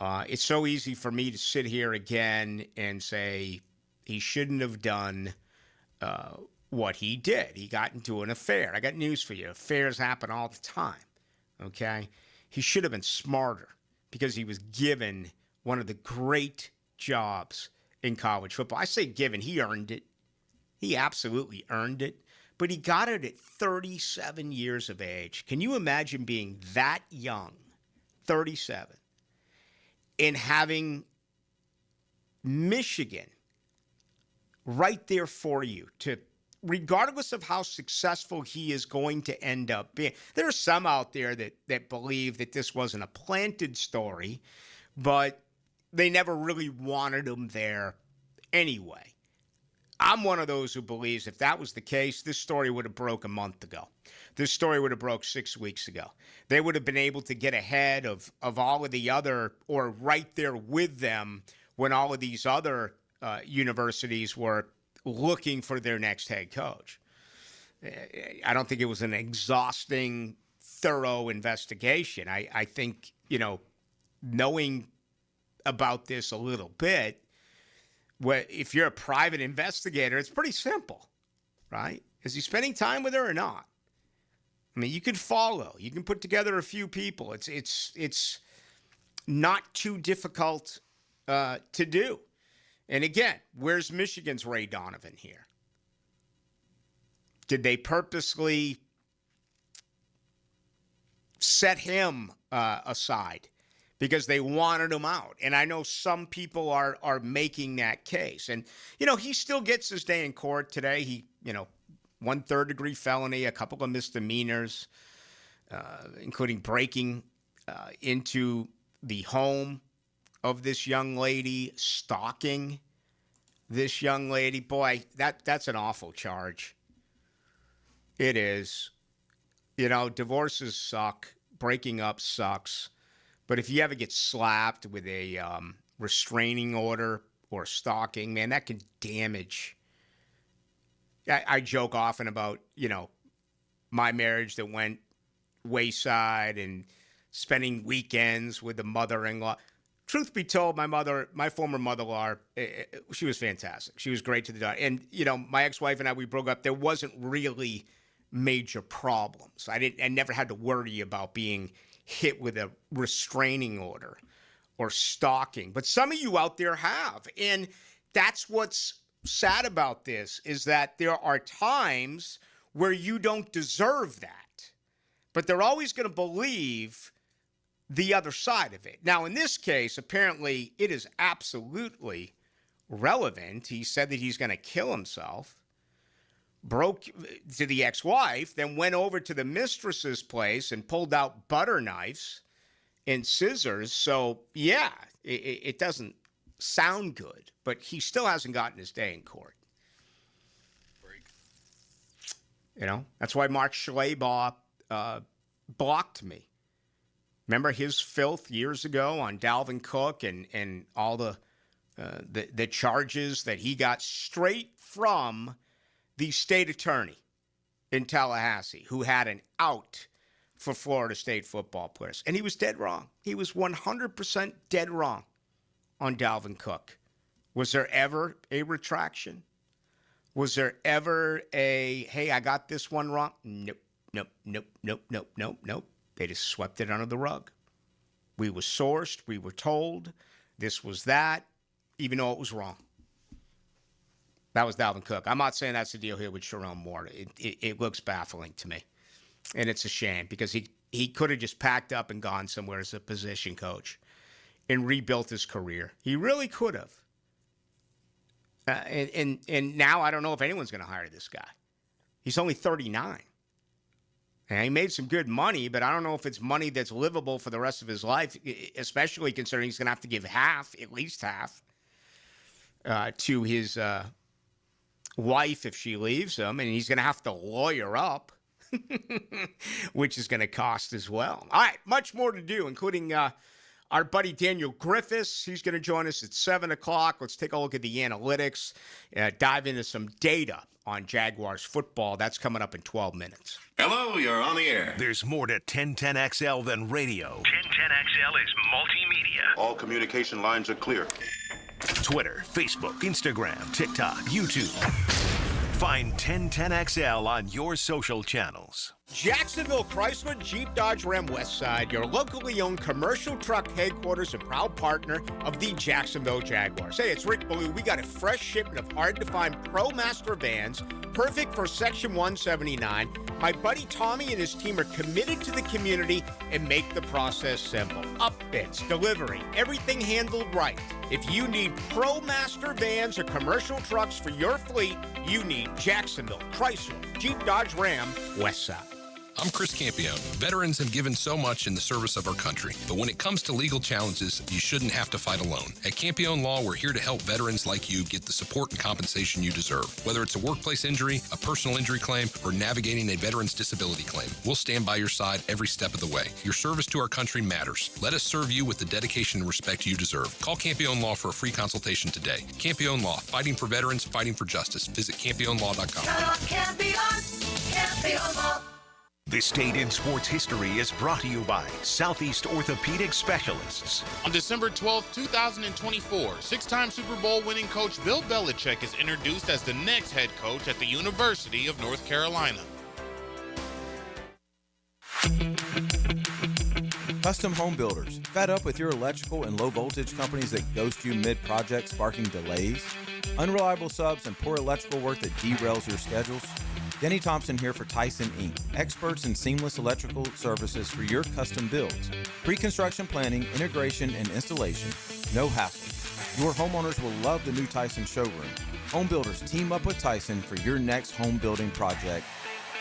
It's so easy for me to sit here again and say he shouldn't have done what he did. He got into an affair. I got news for you. Affairs happen all the time, okay? He should have been smarter because he was given one of the great jobs in college football. I say given. He earned it. He absolutely earned it. But he got it at 37 years of age. Can you imagine being that young, 37, and having Michigan right there for you to, regardless of how successful he is going to end up being. There are some out there that believe that this wasn't a planted story, but they never really wanted him there anyway. I'm one of those who believes if that was the case, this story would have broke a month ago. This story would have broke 6 weeks ago. They would have been able to get ahead of all of the other, or right there with them when all of these other universities were looking for their next head coach. I don't think it was an exhausting, thorough investigation. I think, knowing about this a little bit, if you're a private investigator, it's pretty simple, right? Is he spending time with her or not? I mean, you can follow. You can put together a few people. It's not too difficult to do. And again, where's Michigan's Ray Donovan here? Did they purposely set him aside because they wanted him out? And I know some people are making that case. And, he still gets his day in court today. He, 1 third-degree felony, a couple of misdemeanors, including breaking into the home of this young lady, stalking this young lady. Boy, that's an awful charge. It is. You know, divorces suck. Breaking up sucks. But if you ever get slapped with a restraining order or stalking, man, that can damage. I joke often about, you know, my marriage that went wayside and spending weekends with the mother-in-law. Truth be told, my former mother-in-law, she was fantastic. She was great to the daughter. And, you know, my ex-wife and I, we broke up. There wasn't really major problems. I never had to worry about being hit with a restraining order or stalking. But some of you out there have. And that's what's sad about this, is that there are times where you don't deserve that. But they're always going to believe the other side of it. Now, in this case, apparently it is absolutely relevant. He said that he's going to kill himself. Broke to the ex-wife, then went over to the mistress's place and pulled out butter knives and scissors. So, yeah, it doesn't sound good, but he still hasn't gotten his day in court. You know, that's why Mark Schlabach blocked me. Remember his filth years ago on Dalvin Cook and all the charges that he got straight from the state attorney in Tallahassee, who had an out for Florida State football players. And he was dead wrong. He was 100% dead wrong on Dalvin Cook. Was there ever a retraction? Was there ever a, hey, I got this one wrong? Nope. They just swept it under the rug. We were sourced. We were told this was that, even though it was wrong. That was Dalvin Cook. I'm not saying that's the deal here with Sharon Moore. It looks baffling to me. And it's a shame because he could have just packed up and gone somewhere as a position coach and rebuilt his career. He really could have. And now I don't know if anyone's going to hire this guy. He's only 39. And he made some good money, but I don't know if it's money that's livable for the rest of his life, especially considering he's going to have to give half, at least half, to his wife if she leaves him, and he's going to have to lawyer up, which is going to cost as well. All right, much more to do, including our buddy Daniel Griffiths. He's going to join us at 7 o'clock. Let's take a look at the analytics, dive into some data on Jaguars football. That's coming up in 12 minutes. Hello, you're on the air. There's more to 1010XL than radio. 1010XL is multimedia. All communication lines are clear. Twitter, Facebook, Instagram, TikTok, YouTube. Find 1010XL on your social channels. Jacksonville Chrysler Jeep Dodge Ram Westside, your locally owned commercial truck headquarters and proud partner of the Jacksonville Jaguars. Hey, it's Rick Ballou. We got a fresh shipment of hard-to-find ProMaster vans, perfect for Section 179. My buddy Tommy and his team are committed to the community and make the process simple. Upfits, delivery, everything handled right. If you need ProMaster vans or commercial trucks for your fleet, you need Jacksonville Chrysler Jeep Dodge Ram Westside. I'm Chris Campione. Veterans have given so much in the service of our country, but when it comes to legal challenges, you shouldn't have to fight alone. At Campione Law, we're here to help veterans like you get the support and compensation you deserve. Whether it's a workplace injury, a personal injury claim, or navigating a veteran's disability claim, we'll stand by your side every step of the way. Your service to our country matters. Let us serve you with the dedication and respect you deserve. Call Campione Law for a free consultation today. Campione Law, fighting for veterans, fighting for justice. Visit CampioneLaw.com. Campione Law. This Day in Sports History is brought to you by Southeast Orthopedic Specialists. On December 12, 2024, six-time Super Bowl winning coach Bill Belichick is introduced as the next head coach at the University of North Carolina. Custom home builders, fed up with your electrical and low voltage companies that ghost you mid-project, sparking delays? Unreliable subs and poor electrical work that derails your schedules? Denny Thompson here for Tyson Inc., experts in seamless electrical services for your custom builds. Pre-construction planning, integration, and installation. No hassle. Your homeowners will love the new Tyson showroom. Home builders team up with Tyson for your next home building project.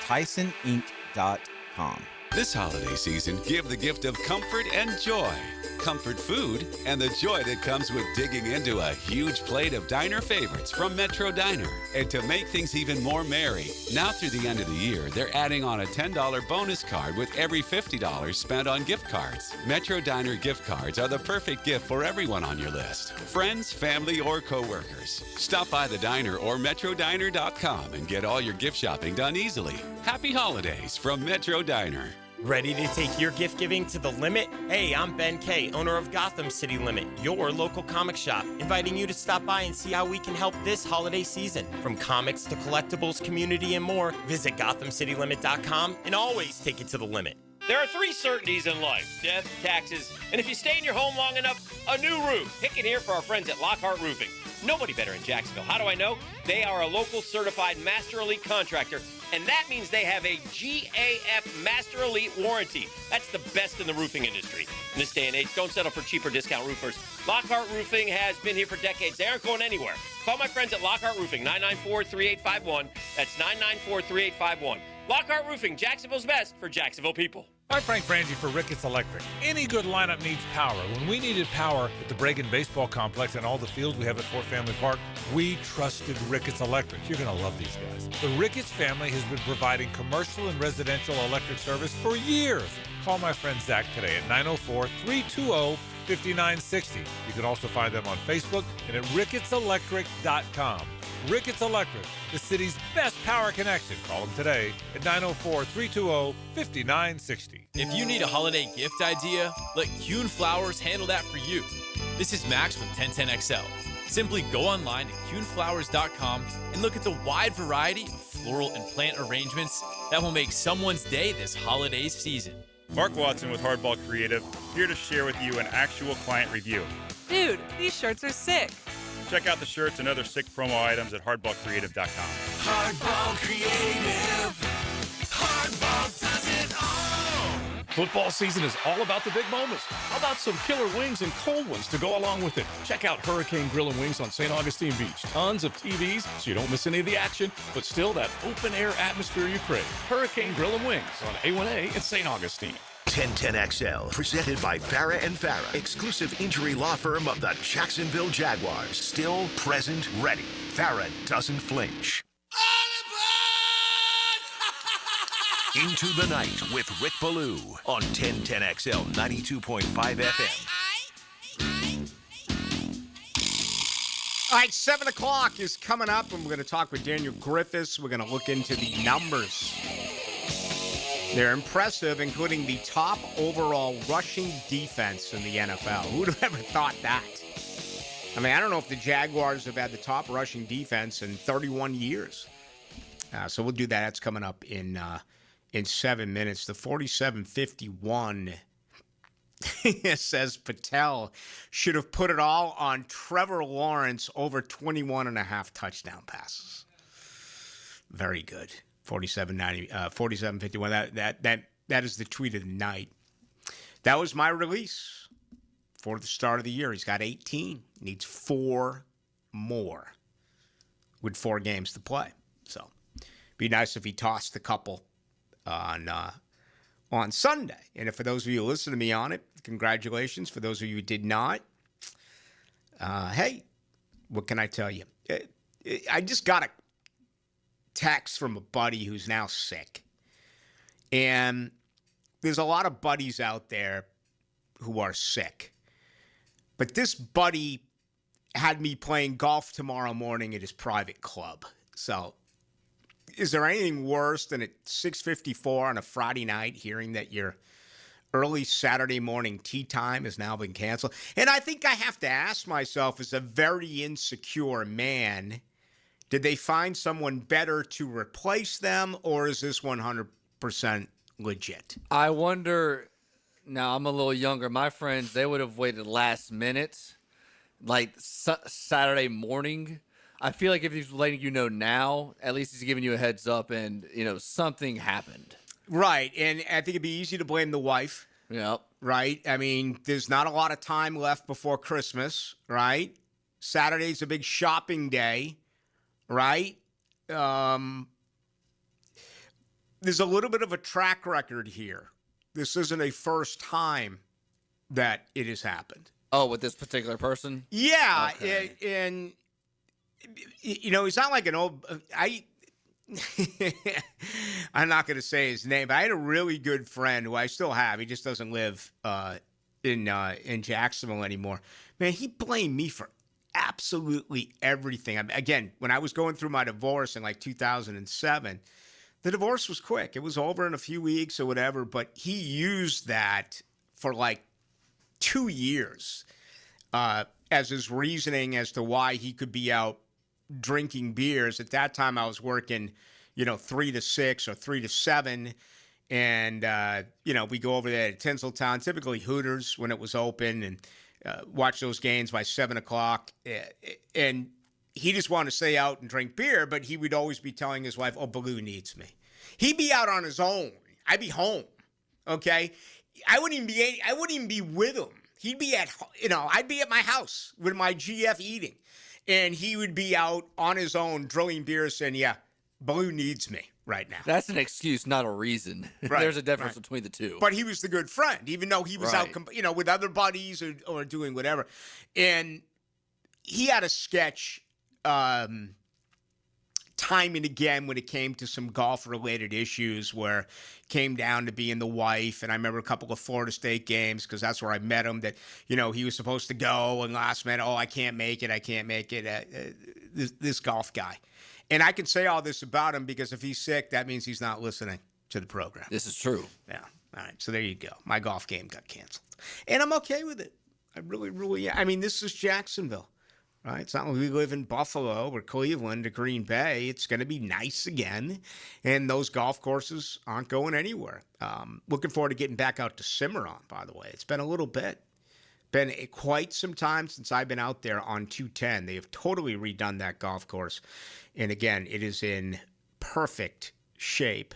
TysonInc.com. This holiday season, give the gift of comfort and joy. Comfort food and the joy that comes with digging into a huge plate of diner favorites from Metro Diner. And to make things even more merry, now through the end of the year, they're adding on a $10 bonus card with every $50 spent on gift cards. Metro Diner gift cards are the perfect gift for everyone on your list. Friends, family, or coworkers. Stop by the diner or metrodiner.com and get all your gift shopping done easily. Happy holidays from Metro Diner. Ready to take your gift giving to the limit? Hey, I'm Ben Kay, owner of Gotham City Limit, your local comic shop, inviting you to stop by and see how we can help this holiday season. From comics to collectibles, community, and more, visit GothamCityLimit.com and always take it to the limit. There are 3 certainties in life: death, taxes, and if you stay in your home long enough, a new roof. Pick it here for our friends at Lockhart Roofing. Nobody better in Jacksonville. How do I know? They are a local certified Master Elite contractor, and that means they have a GAF Master Elite warranty. That's the best in the roofing industry. In this day and age, don't settle for cheaper discount roofers. Lockhart Roofing has been here for decades. They aren't going anywhere. Call my friends at Lockhart Roofing, 994-3851. That's 994-3851. Lockhart Roofing, Jacksonville's best for Jacksonville people. I'm Frank Frangie for Ricketts Electric. Any good lineup needs power. When we needed power at the Bragan Baseball Complex and all the fields we have at Fort Family Park, we trusted Ricketts Electric. You're going to love these guys. The Ricketts family has been providing commercial and residential electric service for years. Call my friend Zach today at 904-320-5960. You can also find them on Facebook and at rickettselectric.com. Ricketts Electric, the city's best power connection. Call them today at 904-320-5960. If you need a holiday gift idea, let Kuhn Flowers handle that for you. This is Max with 1010XL. Simply go online to kuhnflowers.com and look at the wide variety of floral and plant arrangements that will make someone's day this holiday season. Mark Watson with Hardball Creative, here to share with you an actual client review. Dude, these shirts are sick. Check out the shirts and other sick promo items at hardballcreative.com. Hardball Creative. Hardball does it all. Football season is all about the big moments. How about some killer wings and cold ones to go along with it? Check out Hurricane Grill and Wings on St. Augustine Beach. Tons of TVs so you don't miss any of the action, but still that open-air atmosphere you crave. Hurricane Grill and Wings on A1A in St. Augustine. 1010XL, presented by Farah and Farah, exclusive injury law firm of the Jacksonville Jaguars. Still, present, ready. Farah doesn't flinch. Into the Night with Rick Ballou on 1010XL 92.5 FM. All right, 7 o'clock is coming up, and we're going to talk with Daniel Griffiths. We're going to look into the numbers. They're impressive, including the top overall rushing defense in the NFL. Who would have ever thought that? I mean, I don't know if the Jaguars have had the top rushing defense in 31 years. So we'll do that. That's coming up in 7 minutes. The 47-51 says Patel should have put it all on Trevor Lawrence over 21.5 touchdown passes. Very good. 47-51. That is the tweet of the night. That was my release for the start of the year. He's got 18. Needs 4 more with 4 games to play. So be nice if he tossed a couple on Sunday. And for those of you who listen to me on it, congratulations. For those of you who did not, hey, what can I tell you? I just got a text from a buddy who's now sick. And there's a lot of buddies out there who are sick. But this buddy had me playing golf tomorrow morning at his private club. So is there anything worse than at 6:54 on a Friday night hearing that your early Saturday morning tee time has now been canceled? And I think I have to ask myself, as a very insecure man, did they find someone better to replace them, or is this 100% legit? I wonder. Now, I'm a little younger. My friends, they would have waited last minute, like Saturday morning. I feel like if he's letting you know now, at least he's giving you a heads up and, something happened. Right. And I think it'd be easy to blame the wife. Yep. Right? I mean, there's not a lot of time left before Christmas, right? Saturday's a big shopping day. Right? There's a little bit of a track record here this isn't a first time that it has happened. Oh, with this particular person? Yeah, Okay. and he's not like an old. I'm not going to say his name, but I had a really good friend who I still have. He just doesn't live in Jacksonville anymore. Man, he blamed me for absolutely everything. Again, when I was going through my divorce in like 2007, the divorce was quick. It was over in a few weeks or whatever, but he used that for like 2 years as his reasoning as to why he could be out drinking beers. At that time, I was working, 3 to 6 or 3 to 7. And, we go over there at Tinseltown, typically Hooters when it was open, and watch those games by 7 o'clock. And he just wanted to stay out and drink beer, but he would always be telling his wife, Ballou needs me. He'd be out on his own. I'd be home. Okay? I wouldn't even be with him. He'd be I'd be at my house with my GF eating. And he would be out on his own drilling beers saying, yeah, Ballou needs me right now. That's an excuse, not a reason. Right, There's a difference right. between the two. But he was the good friend, even though he was Right. out, with other buddies or doing whatever. And he had a sketch time and again when it came to some golf-related issues where it came down to being the wife. And I remember a couple of Florida State games, because that's where I met him, that, he was supposed to go, and last minute, I can't make it. This golf guy. And I can say all this about him because if he's sick, that means he's not listening to the program. This is true. Yeah. All right. So there you go. My golf game got canceled. And I'm okay with it. I really, really am. I mean, this is Jacksonville, right? It's not like we live in Buffalo or Cleveland or Green Bay. It's going to be nice again. And those golf courses aren't going anywhere. Looking forward to getting back out to Cimarron, by the way. It's been a little bit. Been quite some time since I've been out there on 210. They have totally redone that golf course. And again, it is in perfect shape.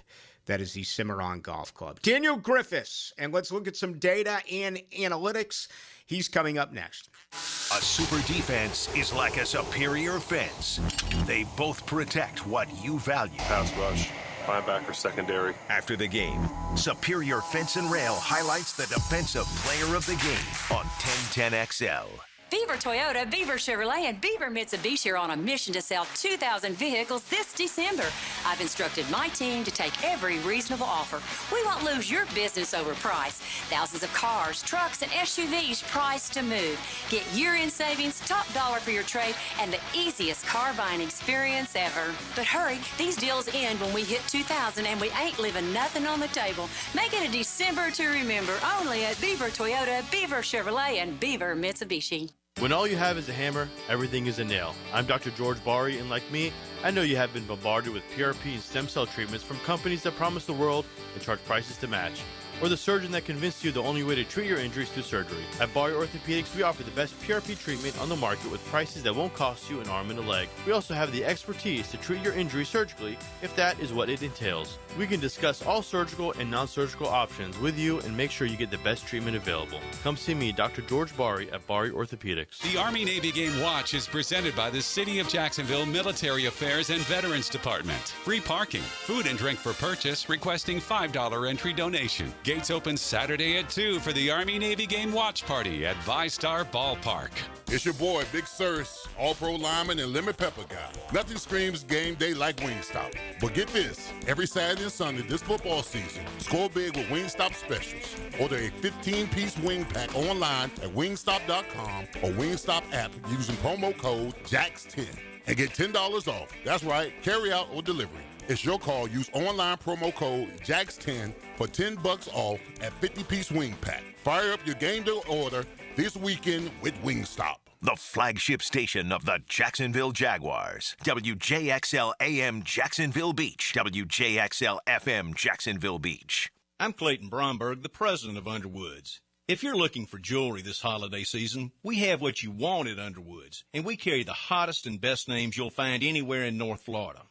That is the Cimarron Golf Club. Daniel Griffiths, and let's look at some data and analytics. He's coming up next. A super defense is like a superior fence. They both protect what you value. Pass rush. Linebacker secondary. After the game, Superior Fence and Rail highlights the defensive player of the game on 1010XL. Beaver Toyota, Beaver Chevrolet, and Beaver Mitsubishi are on a mission to sell 2,000 vehicles this December. I've instructed my team to take every reasonable offer. We won't lose your business over price. Thousands of cars, trucks, and SUVs priced to move. Get year-end savings, top dollar for your trade, and the easiest car buying experience ever. But hurry, these deals end when we hit 2,000, and we ain't leaving nothing on the table. Make it a December to remember, only at Beaver Toyota, Beaver Chevrolet, and Beaver Mitsubishi. When all you have is a hammer, everything is a nail. I'm Dr. George Bari, and like me, I know you have been bombarded with PRP and stem cell treatments from companies that promise the world and charge prices to match. Or the surgeon that convinced you the only way to treat your injuries through surgery. At Bari Orthopedics, we offer the best PRP treatment on the market with prices that won't cost you an arm and a leg. We also have the expertise to treat your injury surgically, if that is what it entails. We can discuss all surgical and non-surgical options with you and make sure you get the best treatment available. Come see me, Dr. George Bari, at Bari Orthopedics. The Army-Navy Game Watch is presented by the City of Jacksonville Military Affairs and Veterans Department. Free parking, food and drink for purchase, requesting $5 entry donation. Gates open Saturday at 2 for the Army-Navy Game Watch Party at ViStar Ballpark. It's your boy, Big Sirs, All-Pro lineman and lemon pepper guy. Nothing screams game day like Wingstop. But get this, every Saturday and Sunday this football season, score big with Wingstop specials. Order a 15-piece wing pack online at wingstop.com or Wingstop app using promo code JAX10 and get $10 off. That's right, carry out or delivery. It's your call. Use online promo code JAX10 for $10 off at 50-piece wing pack. Fire up your game day order this weekend with Wingstop. The flagship station of the Jacksonville Jaguars. WJXL AM Jacksonville Beach. WJXL FM Jacksonville Beach. I'm Clayton Bromberg, the president of Underwoods. If you're looking for jewelry this holiday season, we have what you want at Underwoods, and we carry the hottest and best names you'll find anywhere in North Florida.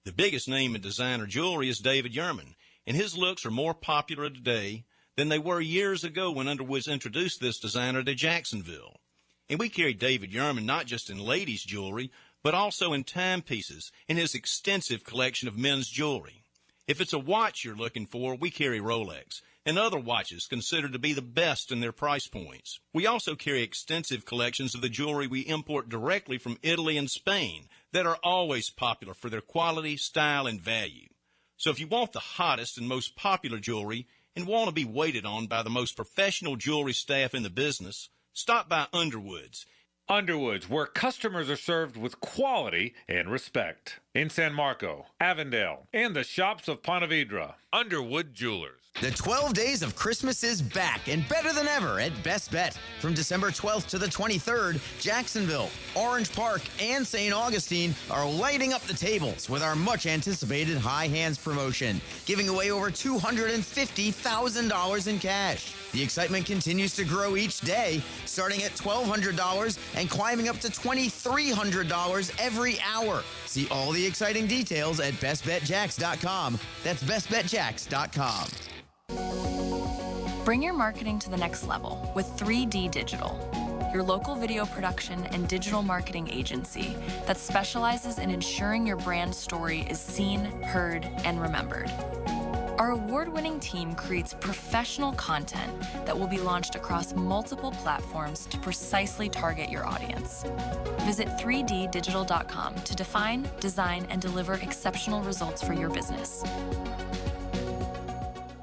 The biggest name in designer jewelry is David Yerman, and his looks are more popular today than they were years ago when Underwoods introduced this designer to Jacksonville. And we carry David Yerman not just in ladies' jewelry, but also in timepieces in his extensive collection of men's jewelry. If it's a watch you're looking for, we carry Rolex. and other watches considered to be the best in their price points. We also carry extensive collections of the jewelry we import directly from Italy and Spain that are always popular for their quality, style, and value. So if you want the hottest and most popular jewelry and want to be waited on by the most professional jewelry staff in the business, stop by Underwood's. Underwood's, where customers are served with quality and respect. In San Marco, Avondale, and the shops of Ponte Vedra. Underwood Jewelers. The 12 Days of Christmas is back and better than ever at Best Bet. From December 12th to the 23rd, Jacksonville, Orange Park, and St. Augustine are lighting up the tables with our much-anticipated High Hands promotion, giving away over $250,000 in cash. The excitement continues to grow each day, starting at $1,200 and climbing up to $2,300 every hour. See all the exciting details at bestbetjacks.com. That's bestbetjacks.com. Bring your marketing to the next level with 3D Digital, your local video production and digital marketing agency that specializes in ensuring your brand story is seen, heard, and remembered. Our award-winning team creates professional content that will be launched across multiple platforms to precisely target your audience. Visit 3ddigital.com to define, design, and deliver exceptional results for your business.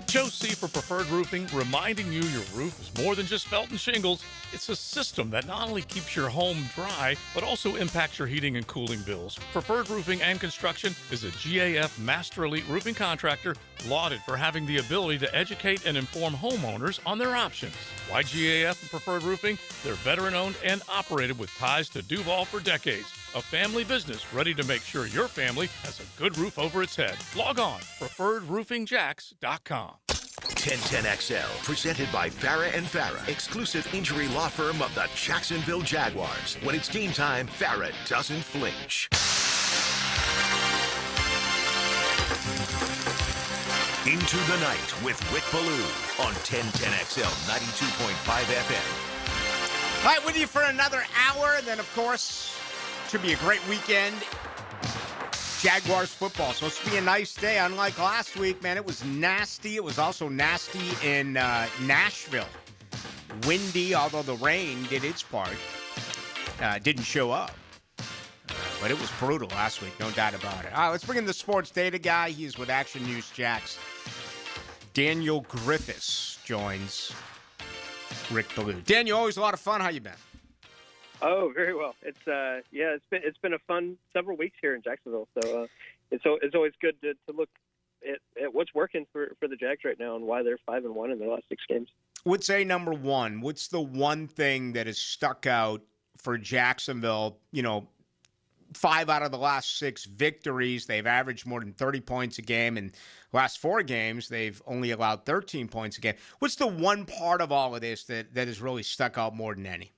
Joe C. for Preferred Roofing, reminding you your roof is more than just felt and shingles. It's a system that not only keeps your home dry, but also impacts your heating and cooling bills. Preferred Roofing and Construction is a GAF Master Elite Roofing Contractor lauded for having the ability to educate and inform homeowners on their options. Why GAF and Preferred Roofing? They're veteran-owned and operated with ties to Duval for decades. A family business ready to make sure your family has a good roof over its head. Log on, preferredroofingjacks.com. 1010XL, presented by Farah and Farah, exclusive injury law firm of the Jacksonville Jaguars. When it's game time, Farah doesn't flinch. Into the Night with Rick Ballou on 1010XL 92.5 FM. All right, with you for another hour. And then, of course, should be a great weekend. Jaguars football. Supposed to be a nice day. Unlike last week, man, it was nasty. It was also nasty in Nashville. Windy, although the rain did its part. Didn't show up. But it was brutal last week, no doubt about it. All right, let's bring in the sports data guy. He's with Action News Jax. Daniel Griffiths joins Rick Ballou. Daniel, always a lot of fun. How you been? Oh, very well. It's been a fun several weeks here in Jacksonville. So it's always good to look at what's working for the Jags right now and why they're 5-1 in their last 6 games. Would say number one. What's the one thing that has stuck out for Jacksonville? 5 out of the last 6 victories, they've averaged more than 30 points a game. And last 4 games, they've only allowed 13 points a game. What's the one part of all of this that has really stuck out more than any?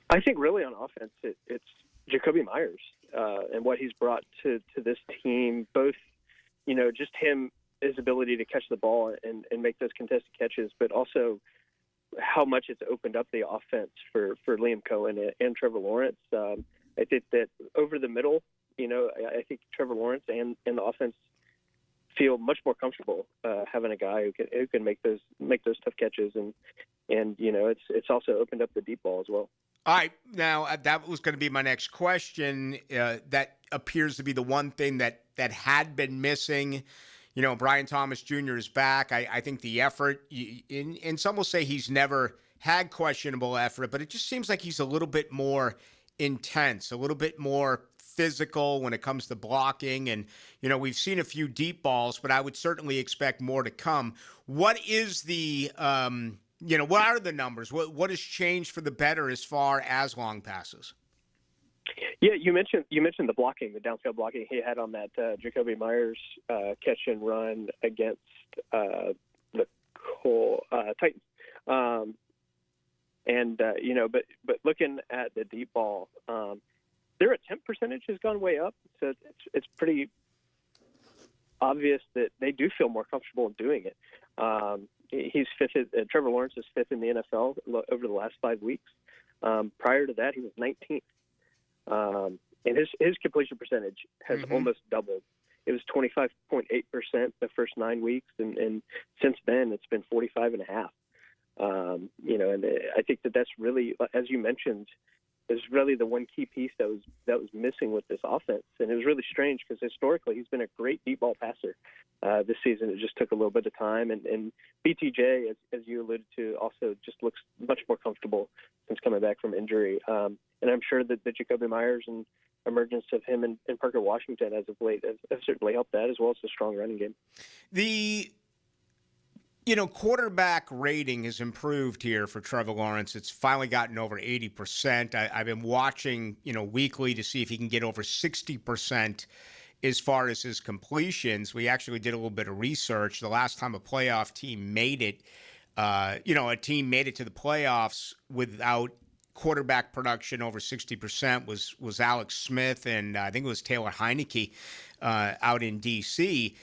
I think really on offense, it's Jacoby Myers and what he's brought to this team, both, just his ability to catch the ball and make those contested catches, but also how much it's opened up the offense for Liam Cohen and Trevor Lawrence. I think that over the middle, I think Trevor Lawrence and the offense feel much more comfortable having a guy who can make those tough catches, and it's also opened up the deep ball as well. All right, now that was going to be my next question. That appears to be the one thing that had been missing. Brian Thomas Jr. is back. I think the effort, and some will say he's never had questionable effort, but it just seems like he's a little bit more intense, a little bit more physical when it comes to blocking. And, we've seen a few deep balls, but I would certainly expect more to come. What is the, what are the numbers? What has changed for the better as far as long passes? Yeah, you mentioned the blocking, the downfield blocking he had on that Jacoby Myers catch and run against the Titans. But looking at the deep ball, their attempt percentage has gone way up. So it's pretty obvious that they do feel more comfortable in doing it. He's fifth. Trevor Lawrence is 5th in the NFL over the last 5 weeks. Prior to that, he was 19th. And his completion percentage has almost doubled. it was 25.8% the first 9 weeks, and since then it's been 45.5%. And I think that's really, as you mentioned, is really the one key piece that was missing with this offense. And it was really strange because historically he's been a great deep ball passer. This season it just took a little bit of time, and BTJ, as you alluded to, also just looks much more comfortable since coming back from injury. And I'm sure that the Jacoby Myers and emergence of him and Parker Washington as of late have certainly helped that, as well as the strong running game. The quarterback rating has improved here for Trevor Lawrence. It's finally gotten over 80%. I've been watching, weekly to see if he can get over 60% as far as his completions. We actually did a little bit of research. The last time a playoff team made it, a team made it to the playoffs without quarterback production over 60% was Alex Smith, and I think it was Taylor Heineke out in D.C.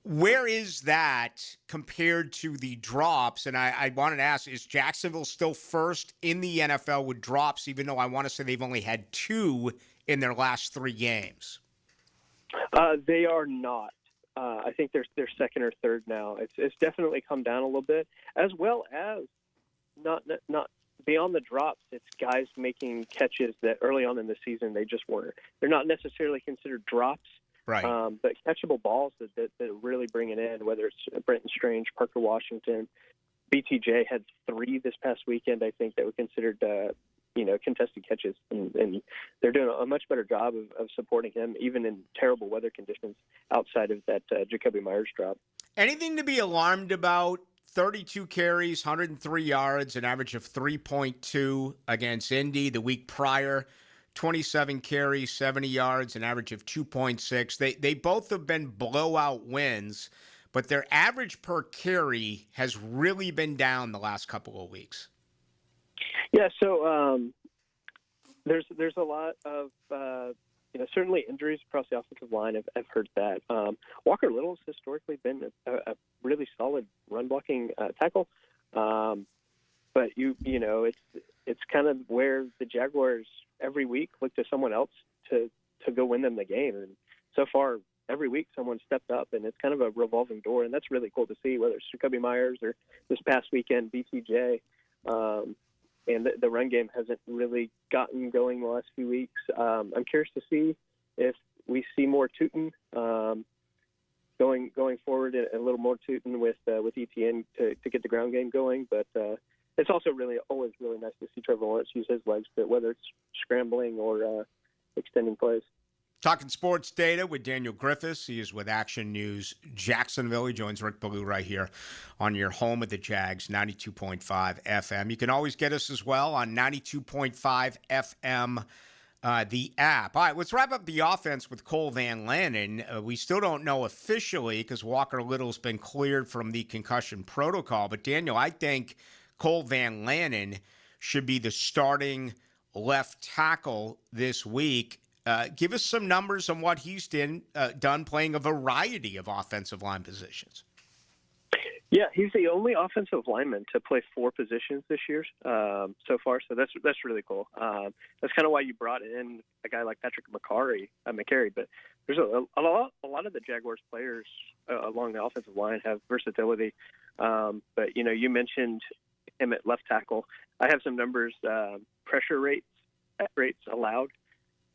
Where is that compared to the drops? And I wanted to ask, is Jacksonville still first in the NFL with drops, even though I want to say they've only had 2 in their last 3 games? They are not. I think they're second or third now. It's definitely come down a little bit, as well as not beyond the drops. It's guys making catches that early on in the season they just weren't. They're not necessarily considered drops. Right. But catchable balls that really bring it in, whether it's Brenton Strange, Parker Washington, BTJ had 3 this past weekend, I think, that were considered, contested catches. And they're doing a much better job of supporting him, even in terrible weather conditions outside of that Jacoby Myers drop. Anything to be alarmed about? 32 carries, 103 yards, an average of 3.2 against Indy the week prior. 27 carries, 70 yards, an average of 2.6. They both have been blowout wins, but their average per carry has really been down the last couple of weeks. Yeah, so there's a lot of certainly injuries across the offensive line. I've heard that. Walker Little's historically been a really solid run blocking tackle, but it's kind of where the Jaguars every week look to someone else to go win them the game. And so far, every week someone stepped up, and it's kind of a revolving door, and that's really cool to see, whether it's Jacoby Myers or this past weekend, BTJ. And the run game hasn't really gotten going the last few weeks. I'm curious to see if we see more Tootin going forward, and a little more Tootin with ETN to get the ground game going. But it's also always really nice to see Trevor Lawrence use his legs, but whether it's scrambling or extending plays. Talking sports data with Daniel Griffiths. He is with Action News Jacksonville. He joins Rick Ballou right here on your home of the Jags, 92.5 FM. You can always get us as well on 92.5 FM, the app. All right, let's wrap up the offense with Cole Van Lanen. We still don't know officially because Walker Little's been cleared from the concussion protocol. But, Daniel, I think Cole Van Lanen should be the starting left tackle this week. Give us some numbers on what he's done playing a variety of offensive line positions. Yeah, he's the only offensive lineman to play 4 positions this year so far. So that's really cool. That's kind of why you brought in a guy like Patrick McCary. But there's a lot of the Jaguars players along the offensive line have versatility. But you mentioned him at left tackle. I have some numbers. Pressure rates allowed.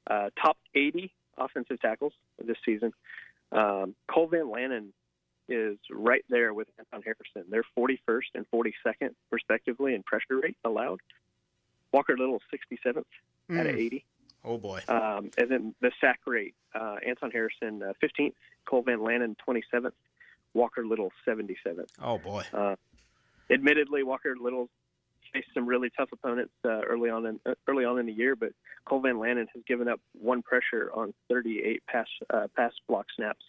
Top 80 offensive tackles this season. Cole Van Lanen is right there with Anton Harrison. They're 41st and 42nd, respectively, in pressure rate allowed. Walker Little 67th out of 80. Oh, boy. And then the sack rate, Anton Harrison 15th, Cole Van Lanen 27th, Walker Little 77th. Oh, boy. Admittedly, Walker Little faced some really tough opponents early on in the year, but Cole Van Lanen has given up 1 pressure on 38 pass block snaps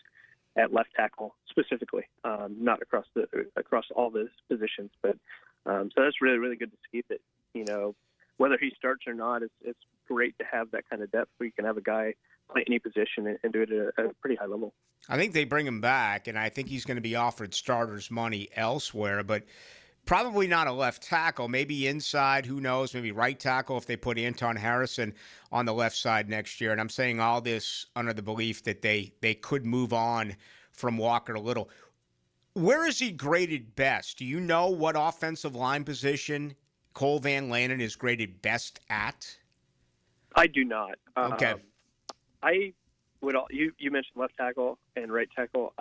at left tackle specifically, not across all the positions. But so that's really, really good to see that, whether he starts or not, it's great to have that kind of depth where you can have a guy play any position and do it at a pretty high level. I think they bring him back, and I think he's going to be offered starters money elsewhere. But Probably not a left tackle, maybe inside, who knows, maybe right tackle if they put Anton Harrison on the left side next year. And I'm saying all this under the belief that they could move on from Walker Little. Where is he graded best? Do you know what offensive line position Cole Van Lanen is graded best at? I do not. Okay. I would. You mentioned left tackle and right tackle.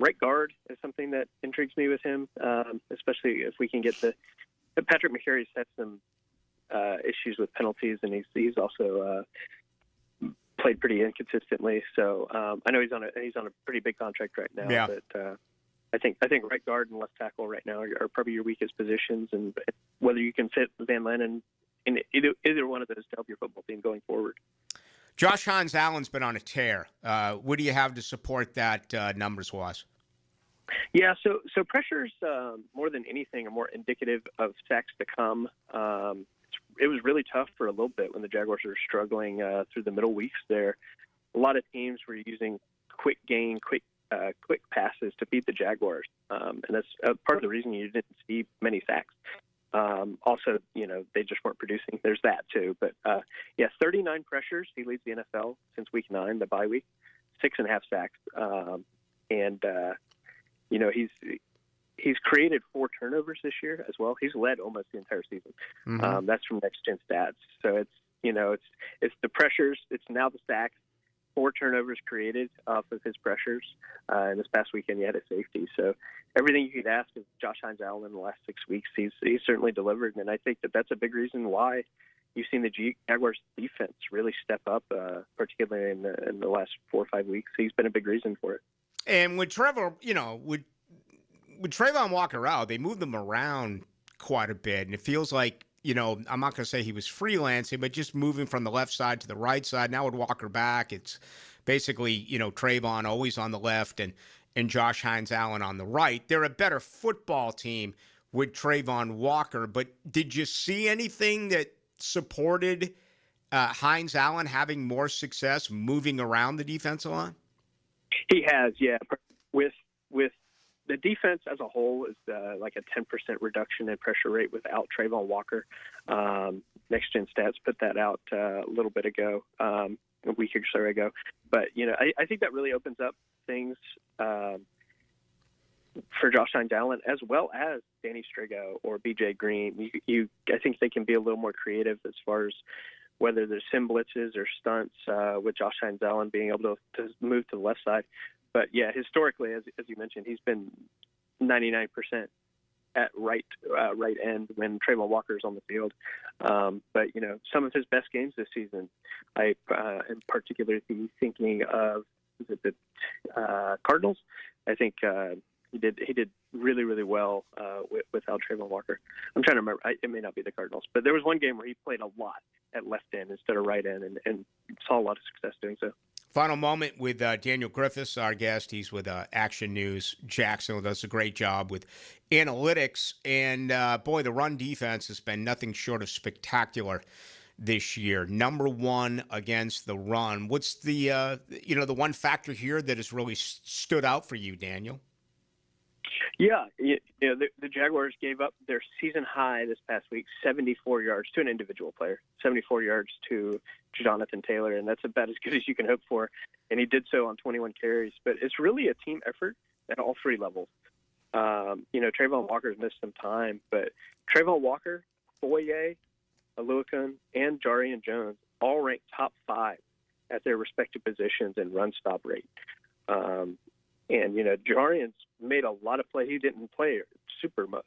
Right guard is something that intrigues me with him, especially if we can get Patrick McCary's had some issues with penalties, and he's also played pretty inconsistently. So I know he's on a pretty big contract right now. Yeah. But I think right guard and left tackle right now are probably your weakest positions, and whether you can fit Van Lanen in either one of those to help your football team going forward. Josh Hines Allen's been on a tear. What do you have to support that numbers-wise? Yeah, so pressures more than anything are more indicative of sacks to come. It was really tough for a little bit when the Jaguars were struggling through the middle weeks there. A lot of teams were using quick passes to beat the Jaguars, and that's part of the reason you didn't see many sacks. Also, they just weren't producing. There's that too. But 39 pressures. He leads the NFL since week 9, the bye week. 6.5 sacks. He's created 4 turnovers this year as well. He's led almost the entire season. Mm-hmm. That's from Next Gen Stats. So it's the pressures. It's now the sacks. 4 turnovers created off of his pressures. And this past weekend, he had a safety. So everything you could ask of Josh Hines Allen in the last 6 weeks, he's certainly delivered. And I think that's a big reason why you've seen the Jaguars defense really step up, particularly in the last 4 or 5 weeks. He's been a big reason for it. And with Trevor, with Trayvon Walker out, they moved him around quite a bit. And it feels like, I'm not going to say he was freelancing, but just moving from the left side to the right side. Now with Walker back, it's basically, Trayvon always on the left and Josh Hines Allen on the right. They're a better football team with Trayvon Walker. But did you see anything that supported Hines Allen having more success moving around the defensive line? He has, yeah. With the defense as a whole is like a 10% reduction in pressure rate without Trayvon Walker. Next Gen Stats put that out a little bit ago, a week or so ago. But I think that really opens up things for Josh Hines Allen as well as Danny Strigo or BJ Green. I think they can be a little more creative as far as whether there's sim blitzes or stunts with Josh Hines Allen being able to move to the left side. But yeah, historically, as you mentioned, he's been 99% at right end when Trayvon Walker is on the field. But some of his best games this season, I am particularly thinking of the Cardinals. I think he did really, really well without Trayvon Walker. I'm trying to remember. It may not be the Cardinals, but there was one game where he played a lot at left end instead of right end, and saw a lot of success doing so. Final moment with Daniel Griffiths, our guest. He's with Action News. Jacksonville does a great job with analytics. And, boy, the run defense has been nothing short of spectacular this year. Number 1 against the run. What's the one factor here that has really stood out for you, Daniel? Yeah, the Jaguars gave up their season high this past week, 74 yards to an individual player, 74 yards to Jonathan Taylor, and that's about as good as you can hope for. And he did so on 21 carries. But it's really a team effort at all 3 levels. Trayvon Walker's missed some time, but Trayvon Walker, Foye, Aluakun, and Jarian Jones all ranked top 5 at their respective positions in run stop rate. And Jarian's made a lot of plays. He didn't play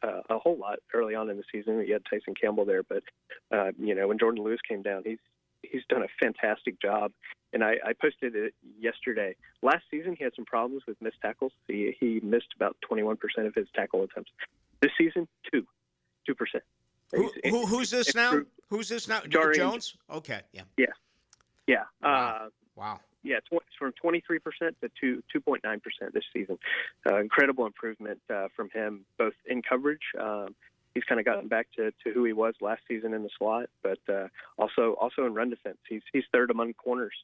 a whole lot early on in the season. He had Tyson Campbell there, but when Jordan Lewis came down, he's done a fantastic job. And I posted it yesterday. Last season, he had some problems with missed tackles. He missed about 21% of his tackle attempts. This season, 2%. Who's this now? Who's this now? Jarian Jones? Okay, yeah. Yeah. Wow. Yeah, it's from 23% to 2.9% this season. Incredible improvement from him, both in coverage. He's kind of gotten back to who he was last season in the slot, but also in run defense. He's 3rd among corners.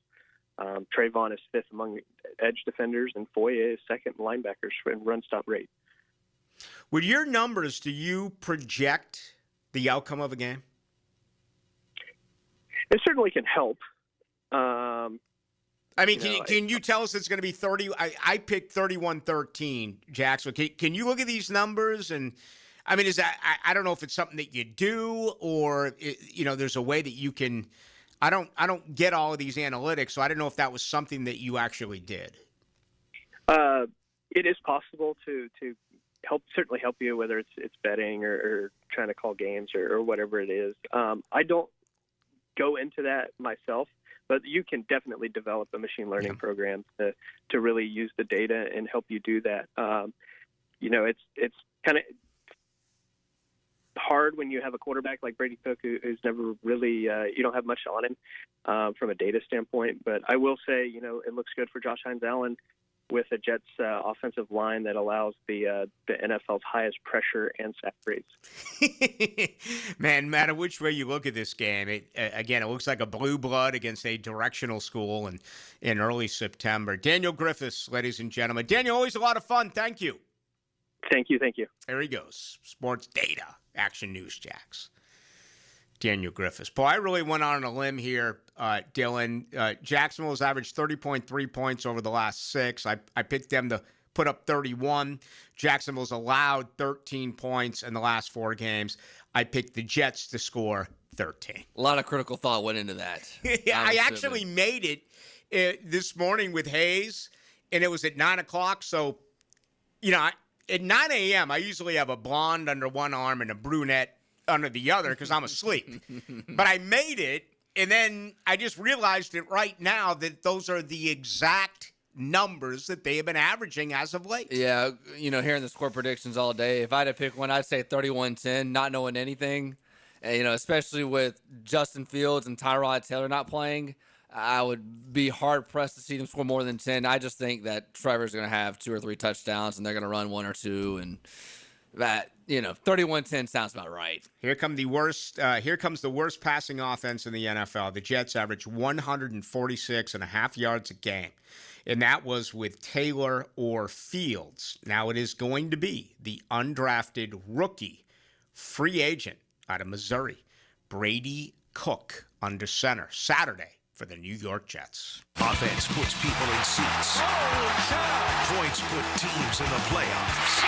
Trayvon is 5th among edge defenders, and Foye is 2nd linebackers in run stop rate. With your numbers, do you project the outcome of a game? It certainly can help. I mean, can you tell us it's going to be 30? I picked 31-13, Jackson. Can you look at these numbers? And, I mean, is that I don't know if it's something that you do or, there's a way that you can – I don't get all of these analytics, so I don't know if that was something that you actually did. It is possible to certainly help you, whether it's betting or trying to call games or whatever it is. I don't go into that myself, but you can definitely develop a machine learning program to really use the data and help you do that. It's kind of hard when you have a quarterback like Brady Cook who's never really you don't have much on him from a data standpoint. But I will say, it looks good for Josh Hines-Allen with a Jets offensive line that allows the NFL's highest pressure and sack rates. Man, no matter which way you look at this game, it looks like a blue blood against a directional school in early September. Daniel Griffiths, ladies and gentlemen. Daniel, always a lot of fun. Thank you. Thank you. There he goes. Sports data, Action News Jacks. Daniel Griffiths. Boy, I really went on a limb here, Dylan. Jacksonville's averaged 30.3 points over the last 6. I picked them to put up 31. Jacksonville's allowed 13 points in the last 4 games. I picked the Jets to score 13. A lot of critical thought went into that. I actually made it this morning with Hayes, and it was at 9 o'clock. So, at 9 a.m., I usually have a blonde under one arm and a brunette under the other because I'm asleep. But I made it, and then I just realized it right now that those are the exact numbers that they have been averaging as of late. Yeah, hearing the score predictions all day, if I had to pick one, I'd say 31-10, not knowing anything. And, especially with Justin Fields and Tyrod Taylor not playing, I would be hard-pressed to see them score more than 10. I just think that Trevor's going to have 2 or 3 touchdowns, and they're going to run 1 or 2, and that, 31-10 sounds about right. Here comes the worst passing offense in the NFL. The Jets average 146.5 yards a game, and that was with Taylor or Fields. Now it is going to be the undrafted rookie free agent out of Missouri, Brady Cook, under center Saturday for the New York Jets. Offense puts people in seats. Points put teams in the playoffs.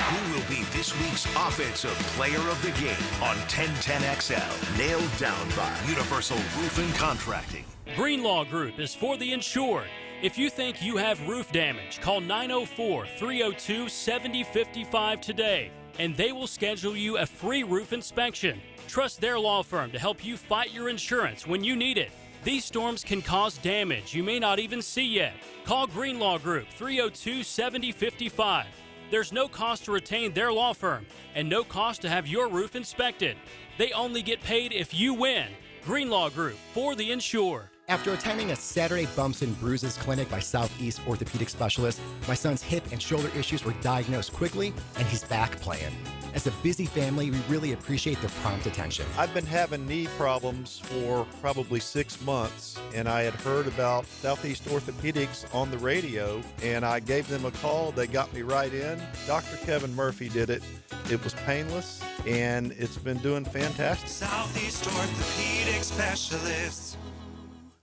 Who will be this week's Offensive Player of the Game on 1010XL? Nailed down by Universal Roofing Contracting. Greenlaw Group is for the insured. If you think you have roof damage, call 904-302-7055 today, and they will schedule you a free roof inspection. Trust their law firm to help you fight your insurance when you need it. These storms can cause damage you may not even see yet. Call Greenlaw Group 302-7055. There's no cost to retain their law firm and no cost to have your roof inspected. They only get paid if you win. Greenlaw Group, for the insured. After attending a Saturday Bumps and Bruises clinic by Southeast Orthopedic Specialist, my son's hip and shoulder issues were diagnosed quickly and he's back playing. As a busy family, we really appreciate their prompt attention. I've been having knee problems for probably 6 months, and I had heard about Southeast Orthopedics on the radio, and I gave them a call. They got me right in. Dr. Kevin Murphy did it. It was painless, and it's been doing fantastic. Southeast Orthopedic Specialists.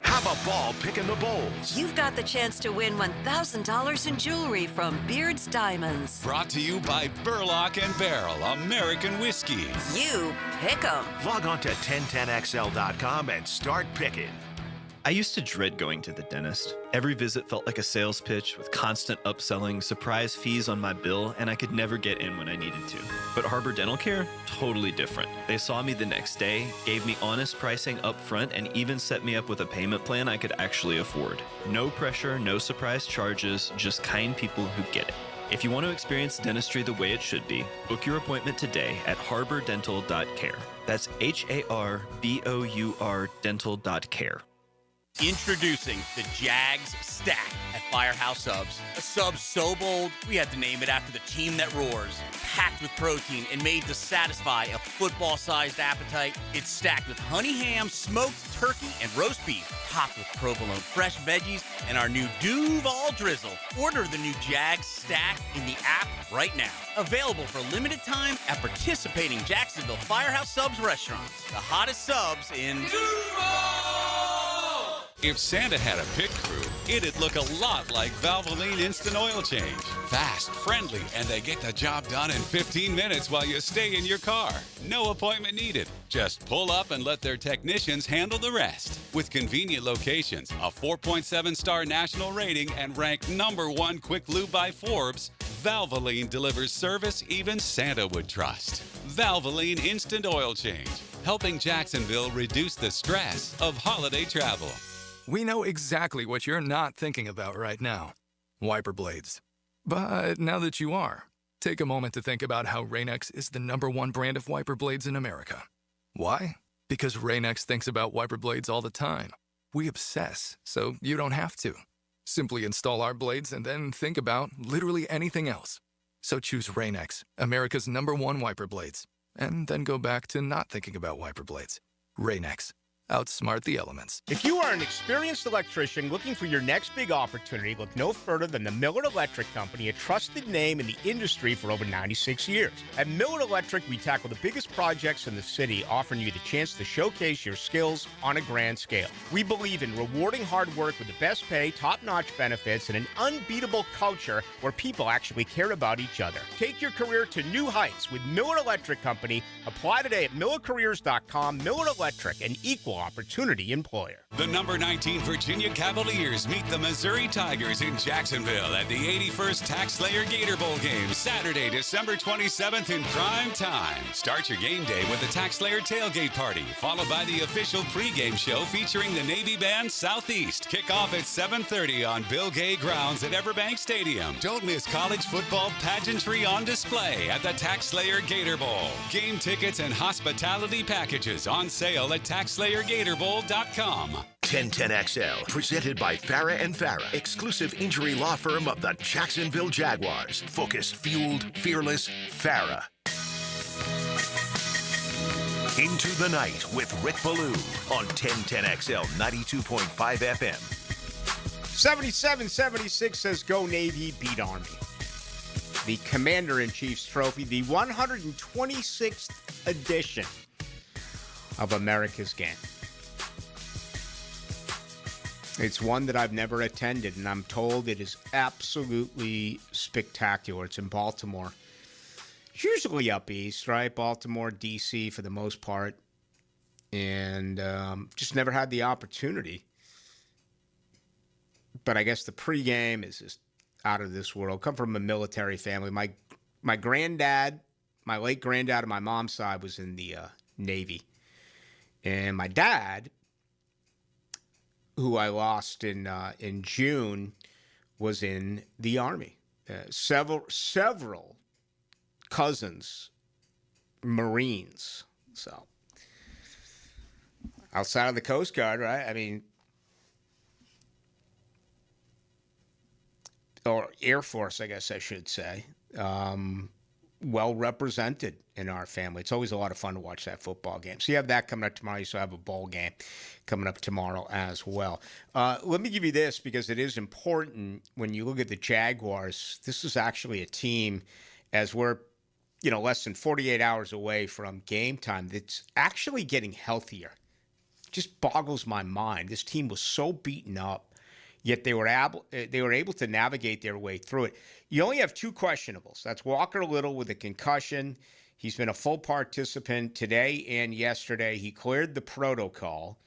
Have a ball picking the bowls. You've got the chance to win $1,000 in jewelry from Beard's Diamonds. Brought to you by Burlock & Barrel, American whiskey. You pick 'em. Log on to 1010XL.com and start picking. I used to dread going to the dentist. Every visit felt like a sales pitch with constant upselling, surprise fees on my bill, and I could never get in when I needed to. But Harbor Dental Care? Totally different. They saw me the next day, gave me honest pricing up front, and even set me up with a payment plan I could actually afford. No pressure, no surprise charges, just kind people who get it. If you want to experience dentistry the way it should be, book your appointment today at harbordental.care. That's HARBOUR dental.care. Introducing the Jags Stack at Firehouse Subs. A sub so bold, we had to name it after the team that roars. Packed with protein and made to satisfy a football-sized appetite. It's stacked with honey ham, smoked turkey, and roast beef. Topped with provolone fresh veggies and our new Duval drizzle. Order the new Jag Stack in the app right now. Available for limited time at participating Jacksonville Firehouse Subs restaurants. The hottest subs in If Santa had a pit crew, it'd look a lot like Valvoline Instant Oil Change. Fast, friendly, and they get the job done in 15 minutes while you stay in your car. No appointment needed. Just pull up and let their technicians handle the rest. With convenient locations, a 4.7-star national rating, and ranked #1 quick lube by Forbes, Valvoline delivers service even Santa would trust. Valvoline Instant Oil Change, helping Jacksonville reduce the stress of holiday travel. We know exactly what you're not thinking about right now. Wiper blades. But now that you are, take a moment to think about how Rain-X is the #1 brand of wiper blades in America. Why? Because Rain-X thinks about wiper blades all the time. We obsess, so you don't have to. Simply install our blades and then think about literally anything else. So choose Rain-X, America's #1 wiper blades. And then go back to not thinking about wiper blades. Rain-X. Outsmart the elements. If you are an experienced electrician looking for your next big opportunity, look no further than the Miller Electric Company, a trusted name in the industry for over 96 years. At Miller Electric, we tackle the biggest projects in the city, offering you the chance to showcase your skills on a grand scale. We believe in rewarding hard work with the best pay, top-notch benefits, and an unbeatable culture where people actually care about each other. Take your career to new heights with Miller Electric Company. Apply today at millercareers.com. Miller Electric, an equal opportunity employer. The #19 Virginia Cavaliers meet the Missouri Tigers in Jacksonville at the 81st Tax Slayer Gator Bowl game, Saturday, December 27th in prime time. Start your game day with the Tax Slayer tailgate party, followed by the official pregame show featuring the Navy Band Southeast. Kickoff at 7:30 on Bill Gay grounds at Everbank Stadium. Don't miss college football pageantry on display at the Tax Slayer Gator Bowl. Game tickets and hospitality packages on sale at TaxSlayerGatorBowl.com. 1010XL, presented by Farah and Farah, exclusive injury law firm of the Jacksonville Jaguars. Focused, fueled, fearless, Farah. Into the Night with Rick Ballou on 1010XL 92.5 FM. 77-76 says Go Navy, beat Army. The Commander-in-Chief's Trophy, the 126th edition of America's Game. It's one that I've never attended, and I'm told it is absolutely spectacular. It's in Baltimore. It's usually up east, right? Baltimore, D.C. for the most part. And just never had the opportunity. But I guess the pregame is just out of this world. Come from a military family. My granddad, my late granddad on my mom's side was in the Navy. And my dad, who I lost in June, was in the Army. Several cousins, Marines. So outside of the Coast Guard, right? I mean, or Air Force, I guess I should say. Well represented in our family. It's always a lot of fun to watch that football game. So you have that coming up tomorrow. You still have a bowl game coming up tomorrow as well. Let me give you this because it is important when you look at the Jaguars. This is actually a team, as we're less than 48 hours away from game time, that's actually getting healthier. Just boggles my mind. This team was so beaten up, yet they were able to navigate their way through it. You only have two questionables. That's Walker Little with a concussion. He's been a full participant today and yesterday. He cleared the protocol,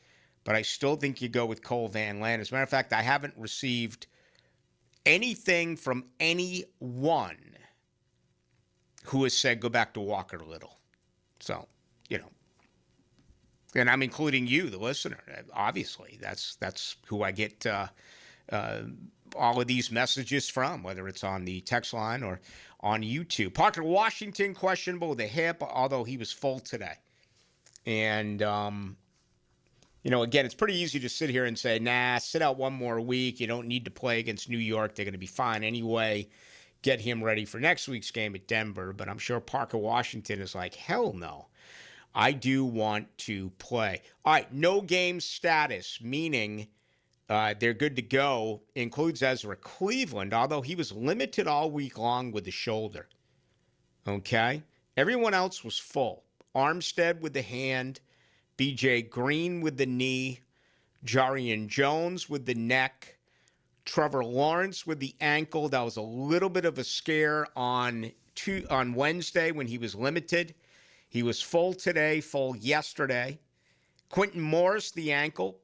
but I still think you go with Cole Van Lanen. As a matter of fact, I haven't received anything from anyone who has said go back to Walker Little. So, and I'm including you, the listener. Obviously, that's who I get all of these messages from, whether it's on the text line or on YouTube. Parker Washington, questionable with a hip, although he was full today. And Again, it's pretty easy to sit here and say, nah, sit out one more week. You don't need to play against New York. They're going to be fine anyway. Get him ready for next week's game at Denver. But I'm sure Parker Washington is like, hell no. I do want to play. All right, no game status, meaning they're good to go, includes Ezra Cleveland, although he was limited all week long with the shoulder. Okay? Everyone else was full. Armstead with the hand. B.J. Green with the knee, Jarian Jones with the neck, Trevor Lawrence with the ankle. That was a little bit of a scare on Wednesday when he was limited. He was full today, full yesterday. Quentin Morris, the ankle.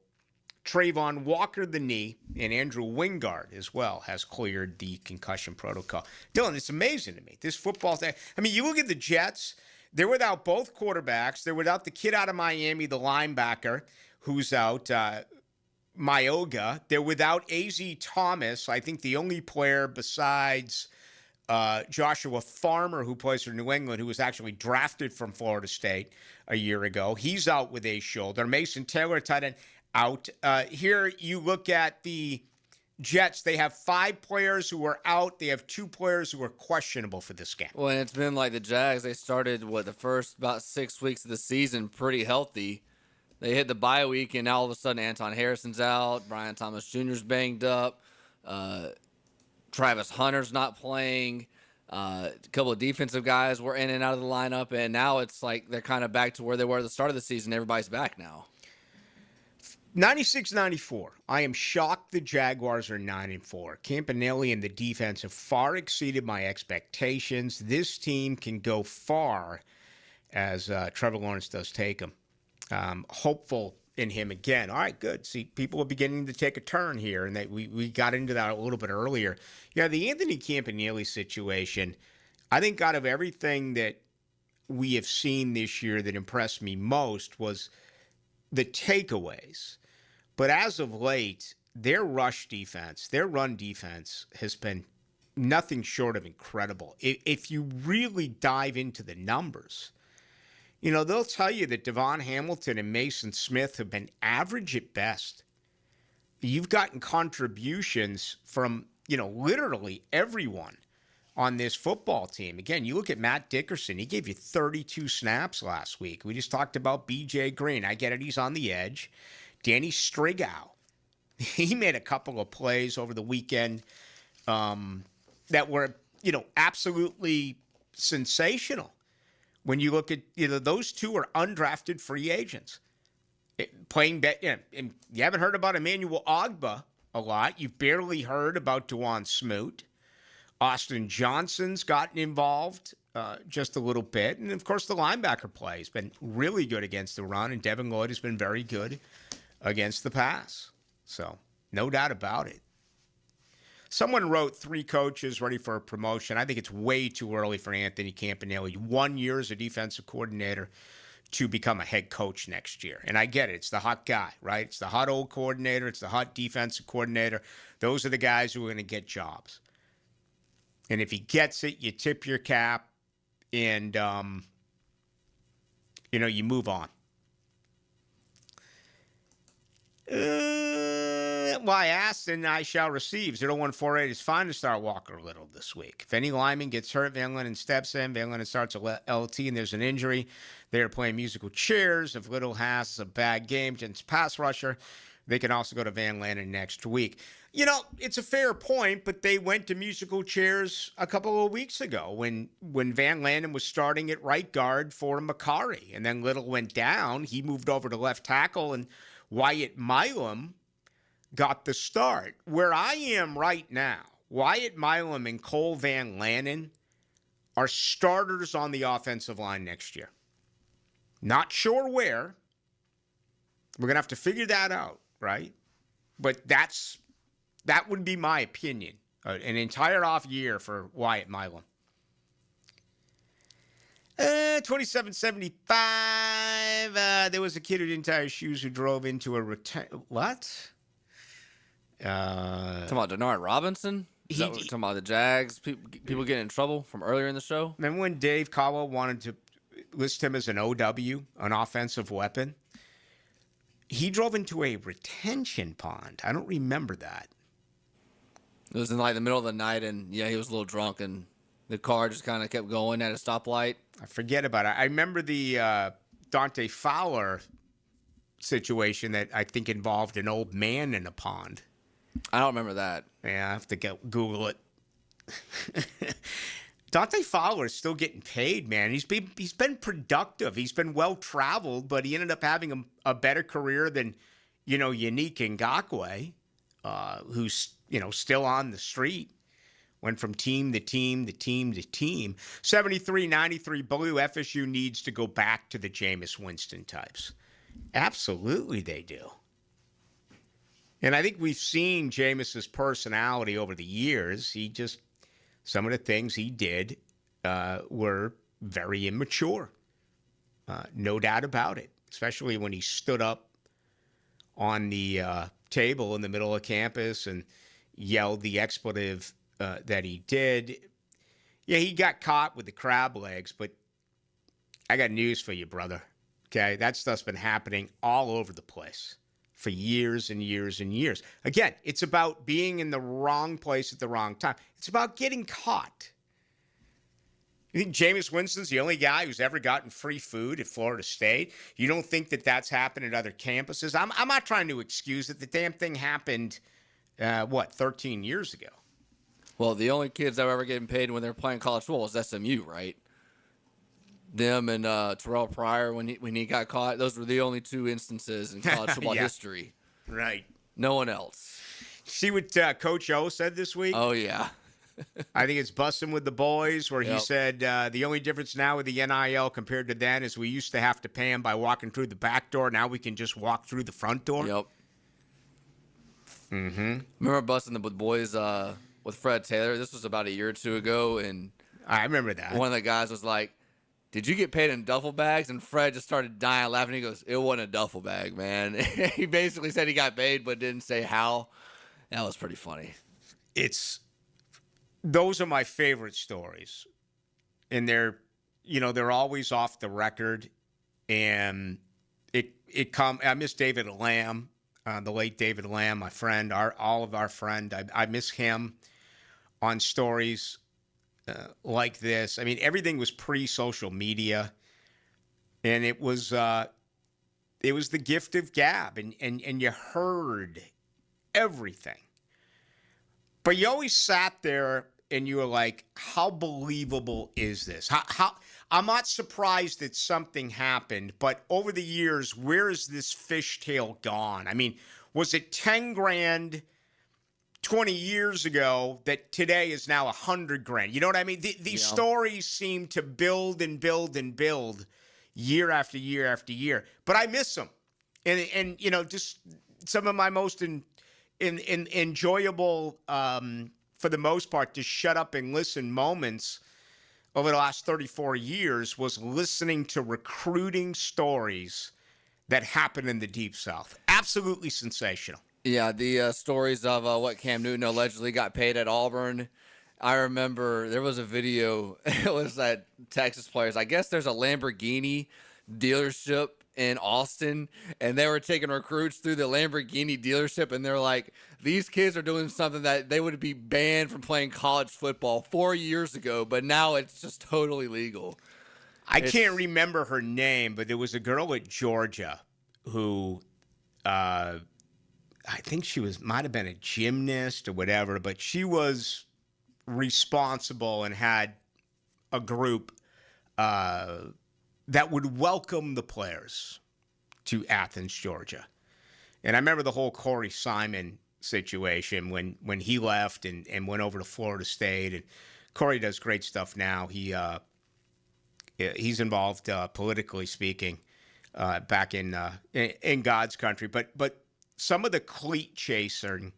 Trayvon Walker, the knee. And Andrew Wingard as well has cleared the concussion protocol. Dylan, it's amazing to me. This football thing. I mean, you look at the Jets. They're without both quarterbacks. They're without the kid out of Miami, the linebacker, who's out, Myoga. They're without A.Z. Thomas, I think the only player besides Joshua Farmer, who plays for New England, who was actually drafted from Florida State a year ago. He's out with a shoulder. Mason Taylor, tight end, out. Here you look at the Jets, they have 5 players who are out. They have 2 players who are questionable for this game. Well, and it's been like the Jags. They started, the first about 6 weeks of the season pretty healthy. They hit the bye week, and now all of a sudden Anton Harrison's out. Brian Thomas Jr.'s banged up. Travis Hunter's not playing. A couple of defensive guys were in and out of the lineup, and now it's like they're kind of back to where they were at the start of the season. Everybody's back now. 96-94. I am shocked the Jaguars are 9-4. Campanelli and the defense have far exceeded my expectations. This team can go far as Trevor Lawrence does take them. Hopeful in him again. All right, good. See, people are beginning to take a turn here, and we got into that a little bit earlier. Yeah, the Anthony Campanelli situation, I think out of everything that we have seen this year that impressed me most was the takeaways. But as of late, their rush defense, their run defense has been nothing short of incredible. If you really dive into the numbers, they'll tell you that Devon Hamilton and Mason Smith have been average at best. You've gotten contributions from, literally everyone on this football team. Again, you look at Matt Dickerson. He gave you 32 snaps last week. We just talked about B.J. Green. I get it. He's on the edge. Danny Strigow. He made a couple of plays over the weekend that were, absolutely sensational. When you look at, those two are undrafted free agents. And you haven't heard about Emmanuel Ogbah a lot. You've barely heard about Dwan Smoot. Austin Johnson's gotten involved just a little bit. And, of course, the linebacker play has been really good against the run, and Devin Lloyd has been very good against the pass. So, no doubt about it. Someone wrote 3 coaches ready for a promotion. I think it's way too early for Anthony Campanelli. 1 year as a defensive coordinator to become a head coach next year. And I get it. It's the hot guy, right? It's the hot old coordinator. It's the hot defensive coordinator. Those are the guys who are going to get jobs. And if he gets it, you tip your cap and, you move on. Well, I asked and I shall receive. 0148 is fine to start Walker Little this week. If any lineman gets hurt, Van Lennon steps in. Van Lennon starts a LT and there's an injury. They're playing musical chairs. If Little has a bad game against pass rusher, they can also go to Van Lennon next week. It's a fair point, but they went to musical chairs a couple of weeks ago when Van Lennon was starting at right guard for Macari. And then Little went down. He moved over to left tackle, and Wyatt Milam got the start. Where I am right now, Wyatt Milam and Cole Van Lannon are starters on the offensive line next year. Not sure where. We're going to have to figure that out, right? But that would be my opinion. An entire off year for Wyatt Milam. 2775. There was a kid who didn't tie his shoes who drove into a what? Talking about Denard Robinson? Talking about the Jags? People getting in trouble from earlier in the show? Remember when Dave Caldwell wanted to list him as an OW, an offensive weapon? he drove into a retention pond. I don't remember that. It was in like the middle of the night, and yeah, he was a little drunk, and the car just kind of kept going at a stoplight. I forget about it. I remember the Dante Fowler situation that I think involved an old man in a pond. I don't remember that. Yeah, I have to Google it. Dante Fowler is still getting paid, man. He's been productive. He's been well traveled, but he ended up having a better career than, Yannick Ngakoue, who's still on the street. Went from team to team to team to team. 73-93 Ballou. FSU needs to go back to the Jameis Winston types. Absolutely, they do. And I think we've seen Jameis's personality over the years. Some of the things he did were very immature. No doubt about it. Especially when he stood up on the table in the middle of campus and yelled the expletive that he did. Yeah, he got caught with the crab legs, but I got news for you, brother. Okay, that stuff's been happening all over the place for years and years and years. Again, it's about being in the wrong place at the wrong time. It's about getting caught. You think Jameis Winston's the only guy who's ever gotten free food at Florida State? You don't think that that's happened at other campuses? I'm not trying to excuse it. The damn thing happened, 13 years ago. Well, the only kids that were ever getting paid when they were playing college football was SMU, right? Them and Terrell Pryor when he got caught. Those were the only two instances in college football history. Right. No one else. See what Coach O said this week? Oh, yeah. I think it's Bussin' with the Boys, where he said the only difference now with the NIL compared to then is we used to have to pay him by walking through the back door. Now we can just walk through the front door. Yep. Mm-hmm. Remember Bussin' with the Boys with Fred Taylor? This was about a year or two ago, and I remember that. One of the guys was like, "Did you get paid in duffel bags?" And Fred just started dying laughing. He goes, "It wasn't a duffel bag, man." He basically said he got paid, but didn't say how. That was pretty funny. Those are my favorite stories, and they're always off the record, and I miss David Lamb, the late David Lamb, my friend, all of our friend. I miss him on stories like this. I mean, everything was pre-social media, and it was the gift of gab, and you heard everything. But you always sat there and you were like, how believable is this? How I'm not surprised that something happened, but over the years, where is this fishtail gone? I mean, was it 10 grand 20 years ago that today is now 100 grand? You know what I mean? These stories seem to build and build and build year after year after year. But I miss them. And just some of my most enjoyable, for the most part, to shut up and listen moments over the last 34 years was listening to recruiting stories that happened in the Deep South. Absolutely sensational. Yeah, the stories of what Cam Newton allegedly got paid at Auburn. I remember there was a video. It was at Texas players. I guess there's a Lamborghini dealership in Austin, and they were taking recruits through the Lamborghini dealership, and they're like, these kids are doing something that they would be banned from playing college football 4 years ago, but now it's just totally legal. I can't remember her name, but there was a girl at Georgia who I think might have been a gymnast or whatever, but she was responsible and had a group that would welcome the players to Athens, Georgia. And I remember the whole Corey Simon situation when he left and went over to Florida State. And Corey does great stuff now. He's involved politically speaking back in God's country. But some of the cleat chasing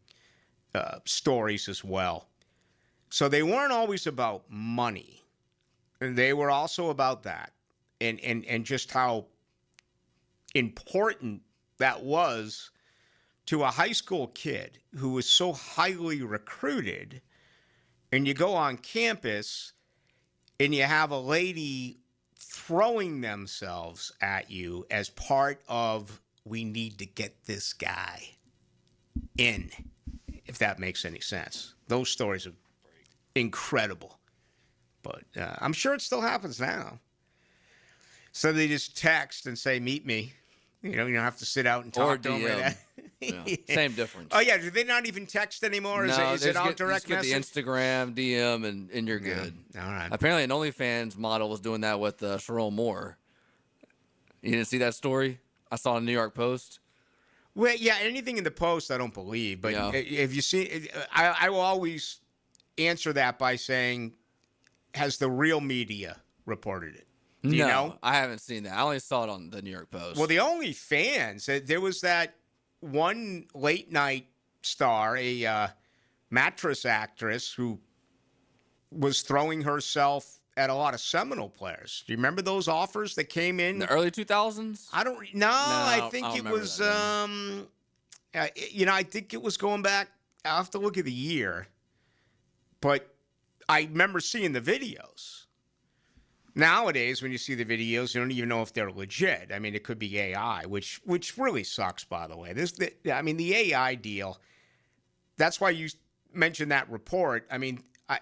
stories as well. So they weren't always about money. They were also about that. And just how important that was to a high school kid who was so highly recruited. And you go on campus and you have a lady throwing themselves at you as part of we need to get this guy in, if that makes any sense. Those stories are incredible. But I'm sure it still happens now. So they just text and say, meet me. You don't have to sit out and talk to them. DM. Yeah, same difference. Oh, yeah. Do they not even text anymore? Is it all direct just message? get the Instagram, DM, and you're good. All right. Apparently, an OnlyFans model was doing that with Sherrone Moore. You didn't see that story? I saw in the New York Post. Well, yeah, anything in the Post, I don't believe. But if you see, I will always answer that by saying, has the real media reported it? Do you know? I haven't seen that. I only saw it on the New York Post. Well, the OnlyFans, there was that one late night star, a mattress actress who was throwing herself at a lot of Seminole players. Do you remember those offers that came in? The early 2000s? I think it was, I think it was going back, I'll have to look at the year. But I remember seeing the videos. Nowadays, when you see the videos, you don't even know if they're legit. I mean, it could be AI, which really sucks, by the way. The AI deal, that's why you mentioned that report. I mean, I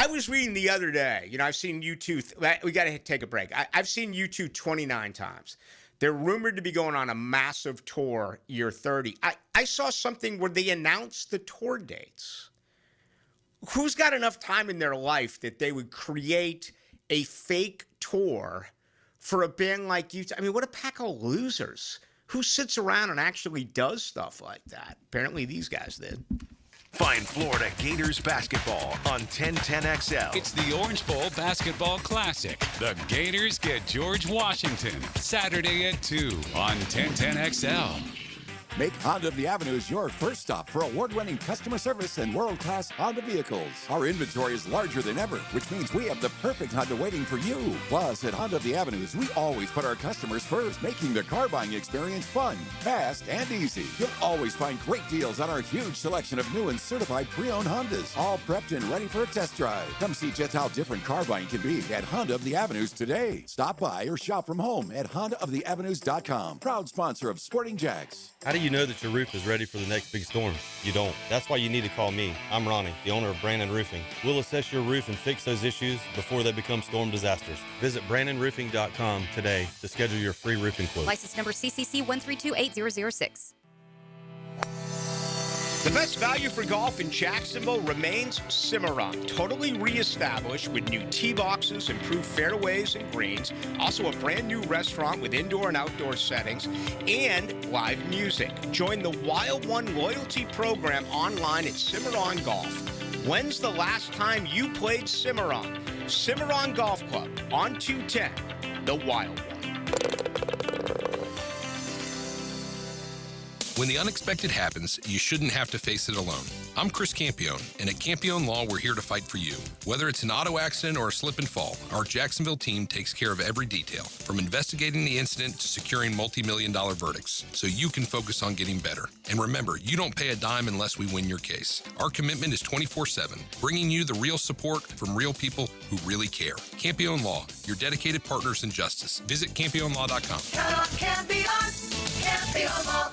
was reading the other day. I've seen U2. We got to take a break. I've seen U2 29 times. They're rumored to be going on a massive tour year 30. I saw something where they announced the tour dates. Who's got enough time in their life that they would create a fake tour for a band like U2? I mean, what a pack of losers. Who sits around and actually does stuff like that? Apparently these guys did. Find Florida Gators basketball on 1010XL. It's the Orange Bowl Basketball Classic. The Gators get George Washington Saturday at 2 on 1010XL. Make Honda of the Avenues your first stop for award-winning customer service and world-class Honda vehicles. Our inventory is larger than ever, which means we have the perfect Honda waiting for you. Plus, at Honda of the Avenues, we always put our customers first, making the car buying experience fun, fast, and easy. You'll always find great deals on our huge selection of new and certified pre-owned Hondas, all prepped and ready for a test drive. Come see just how different car buying can be at Honda of the Avenues today. Stop by or shop from home at HondaoftheAvenues.com. Proud sponsor of Sporting Jags. How do you know that your roof is ready for the next big storm? You don't. That's why you need to call me. I'm Ronnie, the owner of Brandon Roofing. We'll assess your roof and fix those issues before they become storm disasters. Visit BrandonRoofing.com today to schedule your free roofing quote. License number CCC 1328006. The best value for golf in Jacksonville remains Cimarron. Totally reestablished with new tee boxes, improved fairways and greens, also a brand new restaurant with indoor and outdoor settings, and live music. Join the Wild One loyalty program online at Cimarron Golf. When's the last time you played Cimarron? Cimarron Golf Club on 210, the Wild One. When the unexpected happens, you shouldn't have to face it alone. I'm Chris Campione, and at Campione Law, we're here to fight for you. Whether it's an auto accident or a slip and fall, our Jacksonville team takes care of every detail, from investigating the incident to securing multi-million-dollar verdicts, so you can focus on getting better. And remember, you don't pay a dime unless we win your case. Our commitment is 24/7, bringing you the real support from real people who really care. Campione Law, your dedicated partners in justice. Visit CampioneLaw.com. Count on Campione, Campione Law.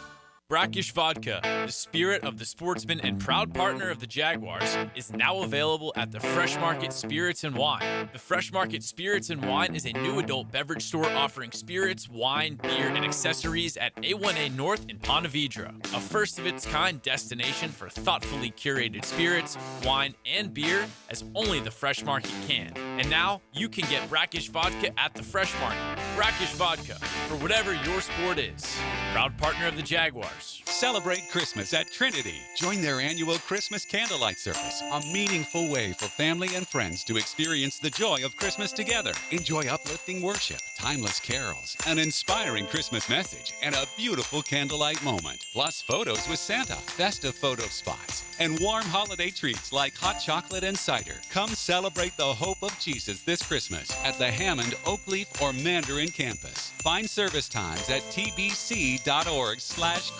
Brackish Vodka, the spirit of the sportsman and proud partner of the Jaguars, is now available at the Fresh Market Spirits and Wine. The Fresh Market Spirits and Wine is a new adult beverage store offering spirits, wine, beer, and accessories at A1A North in Ponte Vedra, a first-of-its-kind destination for thoughtfully curated spirits, wine, and beer as only the Fresh Market can. And now, you can get Brackish Vodka at the Fresh Market. Brackish Vodka, for whatever your sport is. Proud partner of the Jaguars. Celebrate Christmas at Trinity. Join their annual Christmas candlelight service, a meaningful way for family and friends to experience the joy of Christmas together. Enjoy uplifting worship, timeless carols, an inspiring Christmas message, and a beautiful candlelight moment. Plus photos with Santa, festive photo spots, and warm holiday treats like hot chocolate and cider. Come celebrate the hope of Jesus this Christmas at the Hammond, Oakleaf, or Mandarin campus. Find service times at tbc.org/Christmas.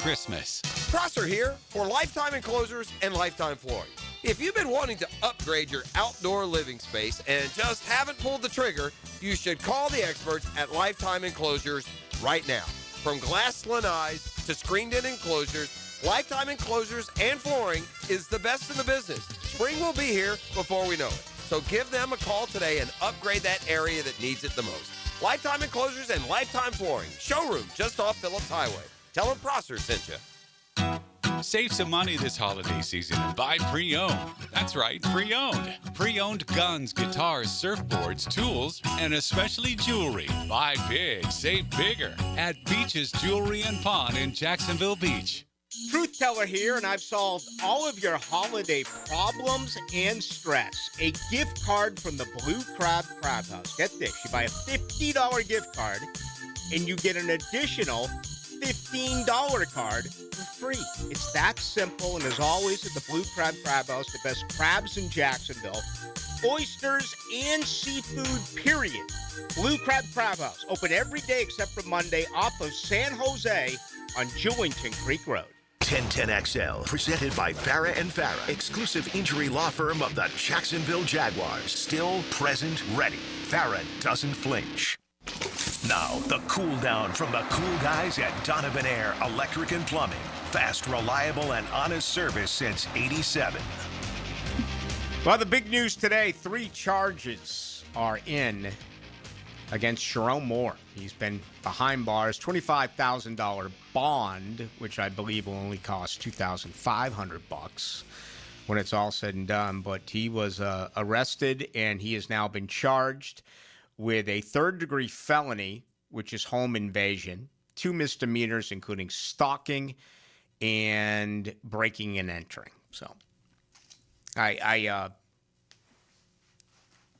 Prosser here for Lifetime Enclosures and Lifetime Flooring. If you've been wanting to upgrade your outdoor living space and just haven't pulled the trigger, you should call the experts at Lifetime Enclosures right now. From glass lanais to screened-in enclosures, Lifetime Enclosures and Flooring is the best in the business. Spring will be here before we know it. So give them a call today and upgrade that area that needs it the most. Lifetime Enclosures and Lifetime Flooring. Showroom just off Phillips Highway. Tell them Prosser sent you. Save some money this holiday season and buy pre-owned. That's right, pre-owned. Pre-owned guns, guitars, surfboards, tools, and especially jewelry. Buy big, save bigger at Beach's Jewelry and Pawn in Jacksonville Beach. Truth Teller here, and I've solved all of your holiday problems and stress. A gift card from the Blue Crab House. Get this, you buy a $50 gift card, and you get an additional $15 card for free. It's that simple, and as always at the Blue Crab House, the best crabs in Jacksonville, oysters and seafood, period. Blue Crab House, open every day except for Monday off of San Jose on Jewington Creek Road. 1010XL, presented by Farah and Farah, exclusive injury law firm of the Jacksonville Jaguars. Still, present, ready. Farah doesn't flinch. Now, the cool down from the cool guys at Donovan Air Electric and Plumbing. Fast, reliable, and honest service since '87. Well, the big news today, 3 charges are in against Sharon Moore. He's been behind bars, $25,000 bond, which I believe will only cost $2,500 when it's all said and done. But he was arrested, and he has now been charged with a third-degree felony, which is home invasion, 2 misdemeanors, including stalking and breaking and entering. So I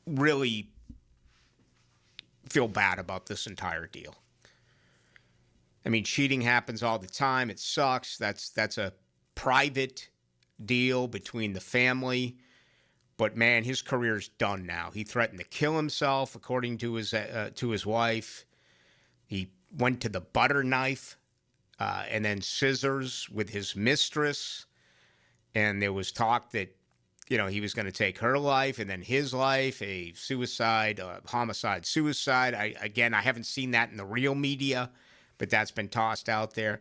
really feel bad about this entire deal. I mean, cheating happens all the time. It sucks. That's a private deal between the family. But man, his career's done now. He threatened to kill himself, according to his wife. He went to the butter knife and then scissors with his mistress. And there was talk that, he was going to take her life and then his life, a suicide, homicide-suicide. I haven't seen that in the real media, but that's been tossed out there.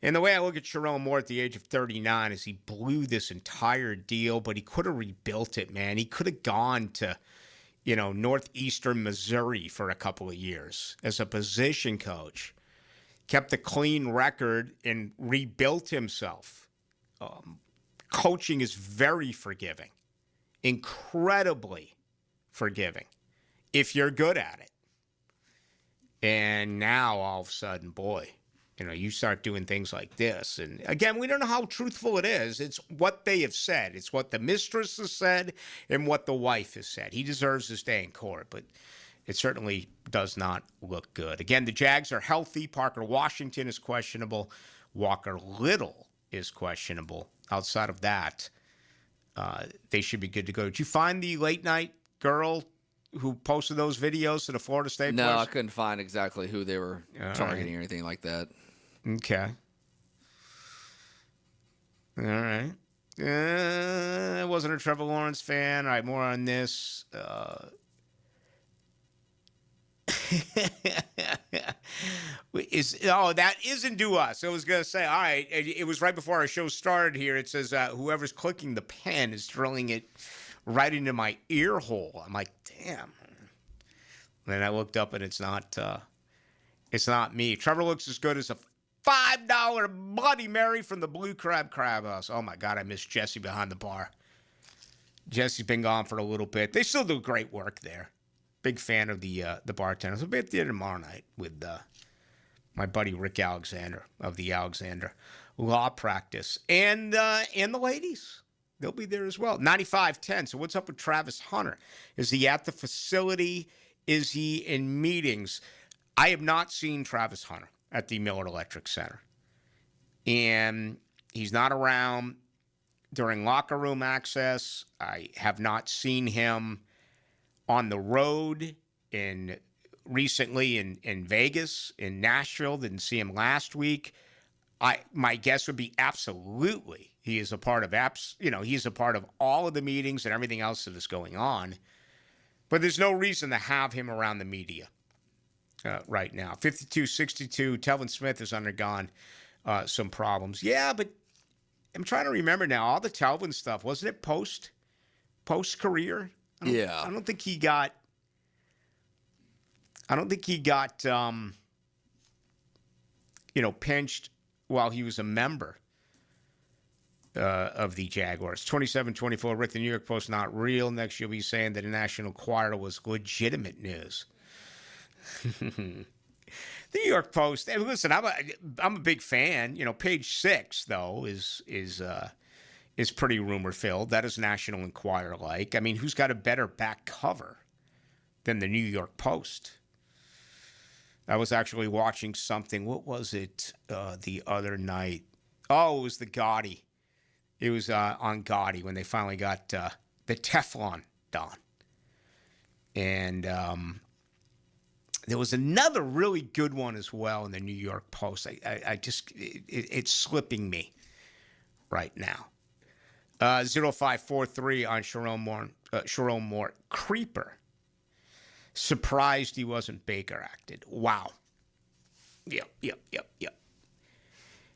And the way I look at Sharon Moore at the age of 39 is he blew this entire deal, but he could have rebuilt it, man. He could have gone to, northeastern Missouri for a couple of years as a position coach, kept a clean record, and rebuilt himself. Coaching is very forgiving, incredibly forgiving, if you're good at it. And now, all of a sudden, boy, you start doing things like this. And again, we don't know how truthful it is. It's what they have said. It's what the mistress has said and what the wife has said. He deserves to stay in court, but it certainly does not look good. Again, the Jags are healthy. Parker Washington is questionable. Walker Little is questionable. Outside of that, they should be good to go. Did you find the late night girl who posted those videos to the Florida State No, players? I couldn't find exactly who they were targeting or anything like that. Okay. All right. I wasn't a Trevor Lawrence fan. All right, more on this. That isn't to us. I was going to say, all right, it was right before our show started here. It says, whoever's clicking the pen is drilling it right into my ear hole. I'm like, damn. And then I looked up, and it's not me. Trevor looks as good as a $5 Bloody Mary from the Blue Crab House. Oh, my God, I miss Jesse behind the bar. Jesse's been gone for a little bit. They still do great work there. Big fan of the bartenders. I'll be at the end tomorrow night with my buddy Rick Alexander of the Alexander Law Practice. And the ladies. They'll be there as well. 95-10. So what's up with Travis Hunter? Is he at the facility? Is he in meetings? I have not seen Travis Hunter at the Miller Electric Center. And he's not around during locker room access. I have not seen him on the road recently in Vegas, in Nashville. Didn't see him last week. My guess would be absolutely he is a part of he's a part of all of the meetings and everything else that is going on. But there's no reason to have him around the media right now. 52-62. Telvin Smith has undergone some problems. Yeah, but I'm trying to remember now. All the Telvin stuff, wasn't it post career? I don't think he got. Pinched while he was a member of the Jaguars. 27-24. Rick, the New York Post not real. Next, you'll be saying that the National Enquirer was legitimate news. The New York Post. Hey, listen, I'm a big fan. Page 6 though is pretty rumor filled. That is National Enquirer like. I mean, who's got a better back cover than the New York Post? I was actually watching something. What was it the other night? Oh, it was the Gotti. It was on Gotti when they finally got the Teflon done. And there was another really good one as well in the New York Post. It's slipping me right now. 0543 on Sharon Moore. Creeper. Surprised he wasn't Baker acted. Wow. Yep.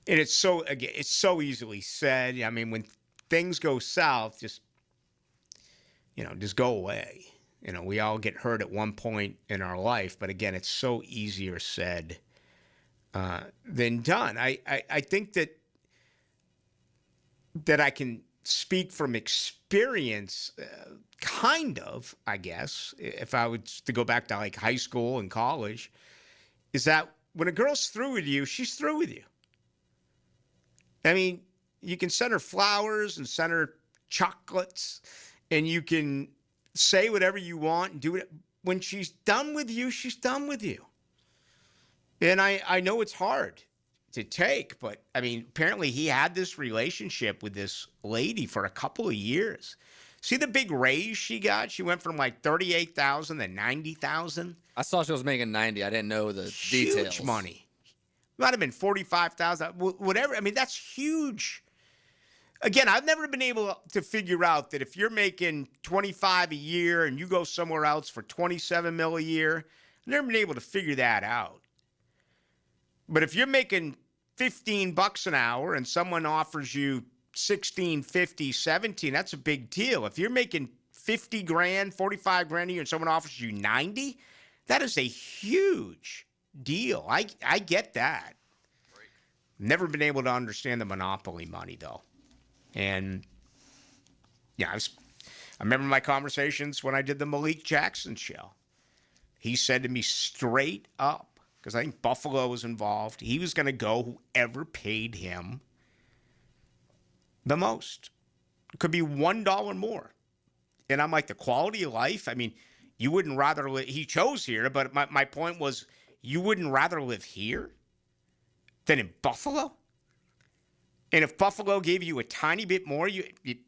And it's so easily said. I mean, when things go south, just go away. We all get hurt at one point in our life, but again, it's so easier said than done. I think that I can speak from experience, kind of, I guess, if I was to go back to like high school and college, is that when a girl's through with you, she's through with you. I mean, you can send her flowers and send her chocolates, and you can say whatever you want and do it. When she's done with you, she's done with you. And I know it's hard to take, but I mean, apparently he had this relationship with this lady for a couple of years. See the big raise she got? She went from like $38,000 to $90,000. I saw she was making 90. I didn't know the details. Huge money. Might have been $45,000, whatever. I mean, that's huge. Again, I've never been able to figure out that if you're making $25 a year and you go somewhere else for $27 million a year, I've never been able to figure that out. But if you're making $15 an hour and someone offers you 16, 50, 17, that's a big deal. If you're making 50 grand, 45 grand a year and someone offers you 90, that is a huge deal. I get that. Never been able to understand the monopoly money though. And yeah, I remember my conversations when I did the Malik Jackson show. He said to me straight up, because I think Buffalo was involved, he was going to go whoever paid him the most. It could be $1 more. And I'm like, the quality of life? I mean, you wouldn't rather live, he chose here, but my point was, you wouldn't rather live here than in Buffalo? And if Buffalo gave you a tiny bit more,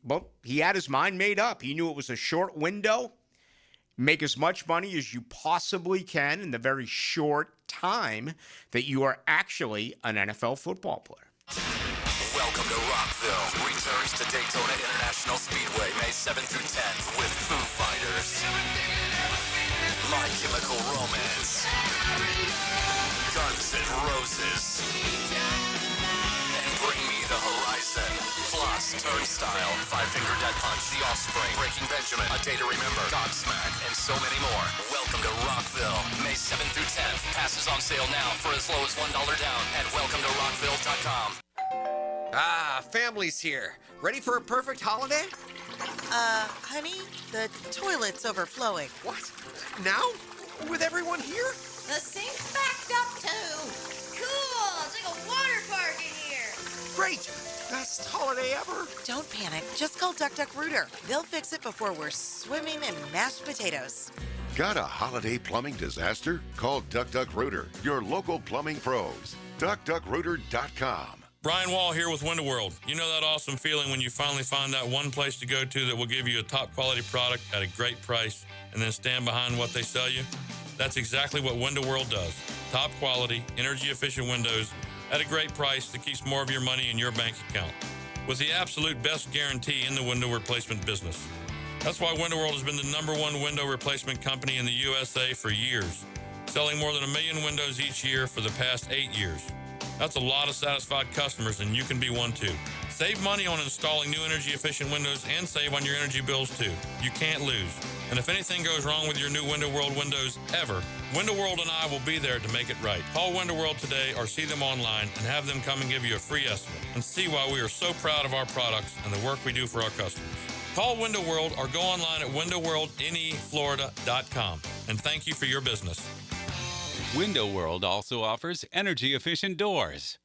well, he had his mind made up. He knew it was a short window. Make as much money as you possibly can in the very short time that you are actually an NFL football player. Welcome to Rockville. Returns to Daytona International Speedway May 7th through 10th with Foo Fighters, My Chemical Romance, Guns N' Roses, and Bring Me the Horizon. Plus, Turnstile, Five Finger Death Punch, The Offspring, Breaking Benjamin, A Day to Remember, Godsmack, and so many more. Welcome to Rockville, May 7th through 10th. Passes on sale now for as low as $1 down at welcometorockville.com. Ah, family's here. Ready for a perfect holiday? Honey, the toilet's overflowing. What? Now? With everyone here? The sink's backed up, too. Cool! It's like a water park in here. Great! Best holiday ever. Don't panic. Just call Duck Duck Rooter. They'll fix it before we're swimming in mashed potatoes. Got a holiday plumbing disaster? Call Duck Duck Rooter, your local plumbing pros. DuckDuckRooter.com. Brian Wall here with Window World. You know that awesome feeling when you finally find that one place to go to that will give you a top quality product at a great price and then stand behind what they sell you? That's exactly what Window World does. Top quality, energy efficient windows at a great price that keeps more of your money in your bank account. With the absolute best guarantee in the window replacement business. That's why Window World has been the #1 window replacement company in the USA for years. selling more than 1 million windows each year for the past 8 years. That's a lot of satisfied customers, and you can be one too. Save money on installing new energy-efficient windows and save on your energy bills too. You can't lose. And if anything goes wrong with your new Window World windows ever, Window World and I will be there to make it right. Call Window World today or see them online and have them come and give you a free estimate and see why we are so proud of our products and the work we do for our customers. Call Window World or go online at windowworldneflorida.com. And thank you for your business. Window World also offers energy-efficient doors.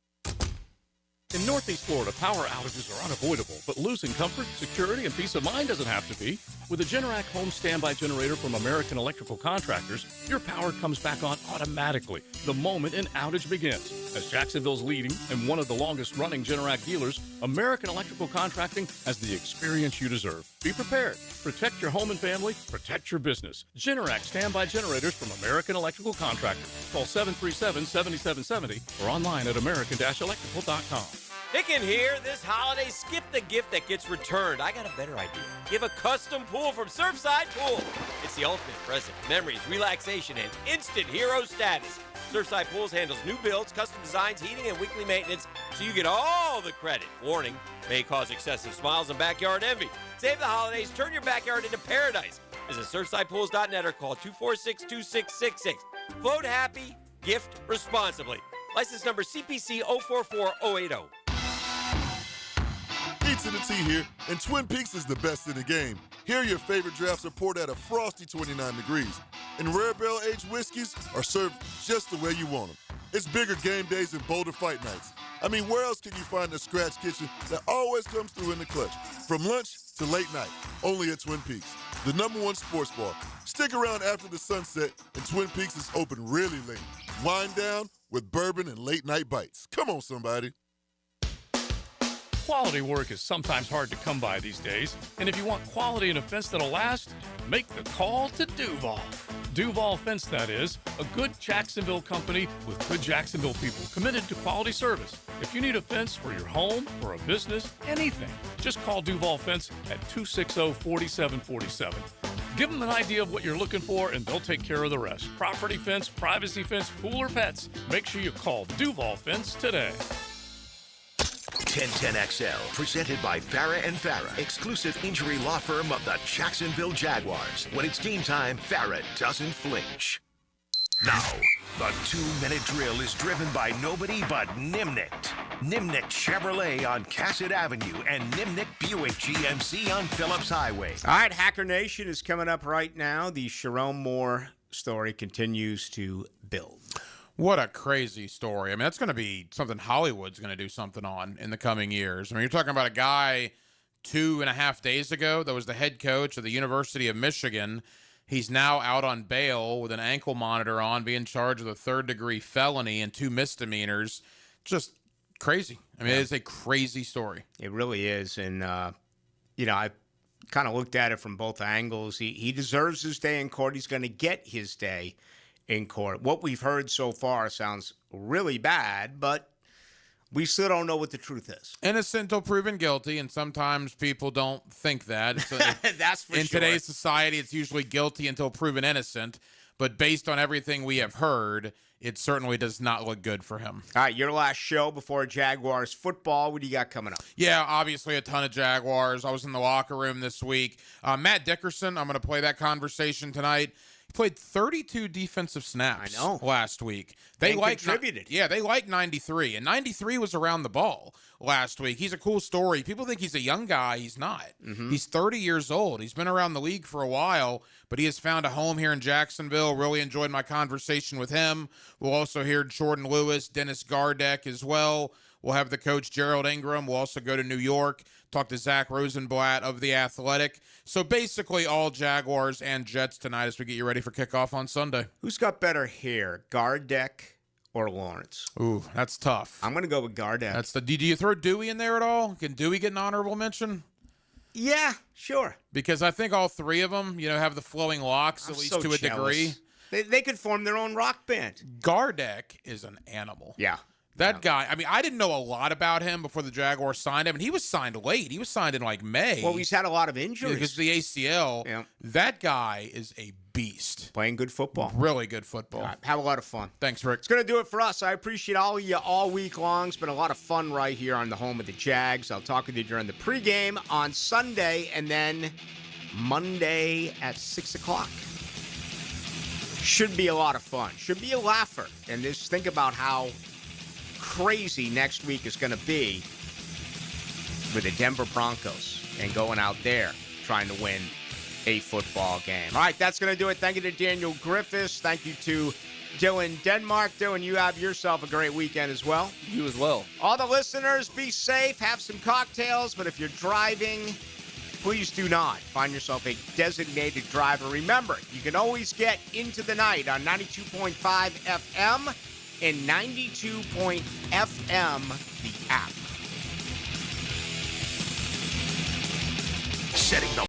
In Northeast Florida, power outages are unavoidable, but losing comfort, security, and peace of mind doesn't have to be. With a Generac home standby generator from American Electrical Contractors, your power comes back on automatically the moment an outage begins. As Jacksonville's leading and one of the longest-running Generac dealers, American Electrical Contracting has the experience you deserve. Be prepared. Protect your home and family. Protect your business. Generac standby generators from American Electrical Contractors. Call 737-7770 or online at american-electrical.com. Thinking here, this holiday, skip the gift that gets returned. I got a better idea. Give a custom pool from Surfside Pool. It's the ultimate present. Memories, relaxation, and instant hero status. Surfside Pools handles new builds, custom designs, heating, and weekly maintenance, so you get all the credit. Warning, may cause excessive smiles and backyard envy. Save the holidays, turn your backyard into paradise. Visit surfsidepools.net or call 246-2666. Float happy, gift responsibly. License number CPC 044080. Pizza to Tea here, and Twin Peaks is the best in the game. Here, your favorite drafts are poured at a frosty 29 degrees, and rare barrel-aged whiskeys are served just the way you want them. It's bigger game days and bolder fight nights. I mean, where else can you find a scratch kitchen that always comes through in the clutch? From lunch to late night, only at Twin Peaks, the #1 sports bar. Stick around after the sunset, and Twin Peaks is open really late. Wind down with bourbon and late-night bites. Come on, somebody. Quality work is sometimes hard to come by these days, and if you want quality and a fence that'll last, make the call to Duval. Duval Fence, that is, a good Jacksonville company with good Jacksonville people committed to quality service. If you need a fence for your home, for a business, anything, just call Duval Fence at 260-4747. Give them an idea of what you're looking for, and they'll take care of the rest. Property fence, privacy fence, pool, or pets. Make sure you call Duval Fence today. 1010XL, presented by Farah & Farah, exclusive injury law firm of the Jacksonville Jaguars. When it's game time, Farah doesn't flinch. Now, the 2-minute drill is driven by nobody but Nimnicht. Nimnicht Chevrolet on Cassett Avenue and Nimnicht Buick GMC on Phillips Highway. All right, Hacker Nation is coming up right now. The Sharon Moore story continues to build. What a crazy story. I mean, that's going to be something Hollywood's going to do something on in the coming years. I mean, you're talking about a guy 2.5 days ago that was the head coach of the University of Michigan. He's now out on bail with an ankle monitor on, being charged with a 3rd-degree felony and 2 misdemeanors. Just crazy. I mean, It's a crazy story. It really is. And, I kind of looked at it from both angles. He deserves his day in court. He's going to get his day in court. What we've heard so far sounds really bad, but we still don't know what the truth is. Innocent until proven guilty, and sometimes people don't think that. That's for sure. In today's society, it's usually guilty until proven innocent, but based on everything we have heard, it certainly does not look good for him. All right, your last show before Jaguars football. What do you got coming up? Yeah, obviously a ton of Jaguars. I was in the locker room this week. Matt Dickerson, I'm going to play that conversation tonight. He played 32 defensive snaps last week. They contributed. They like 93, and 93 was around the ball last week. He's a cool story. People think he's a young guy. He's not. Mm-hmm. He's 30 years old. He's been around the league for a while, but he has found a home here in Jacksonville. Really enjoyed my conversation with him. We'll also hear Jordan Lewis, Dennis Gardeck as well. We'll have the coach, Gerald Ingram. We'll also go to New York, talk to Zach Rosenblatt of The Athletic. So basically all Jaguars and Jets tonight as we get you ready for kickoff on Sunday. Who's got better hair, Gardeck or Lawrence? Ooh, that's tough. I'm going to go with Gardeck. Do you throw Dewey in there at all? Can Dewey get an honorable mention? Yeah, sure. Because I think all three of them, have the flowing locks, at least to a degree. They could form their own rock band. Gardeck is an animal. Yeah. That guy, I mean, I didn't know a lot about him before the Jaguars signed him, and he was signed late. He was signed in like May. Well, he's had a lot of injuries. Because of the ACL. Yeah. That guy is a beast. Playing good football. Really good football. All right, have a lot of fun. Thanks, Rick. It's going to do it for us. I appreciate all of you all week long. It's been a lot of fun right here on the home of the Jags. I'll talk with you during the pregame on Sunday and then Monday at 6 o'clock. Should be a lot of fun. Should be a laugher. And just think about how crazy next week is going to be with the Denver Broncos and going out there trying to win a football game. All right, that's going to do it. Thank you to Daniel Griffiths. Thank you to Dylan Denmark. Dylan, you have yourself a great weekend as well. You as well. All the listeners, be safe. Have some cocktails. But if you're driving, please do not find yourself a designated driver. Remember, you can always get into the night on 92.5 FM and 92.FM, the app. Setting the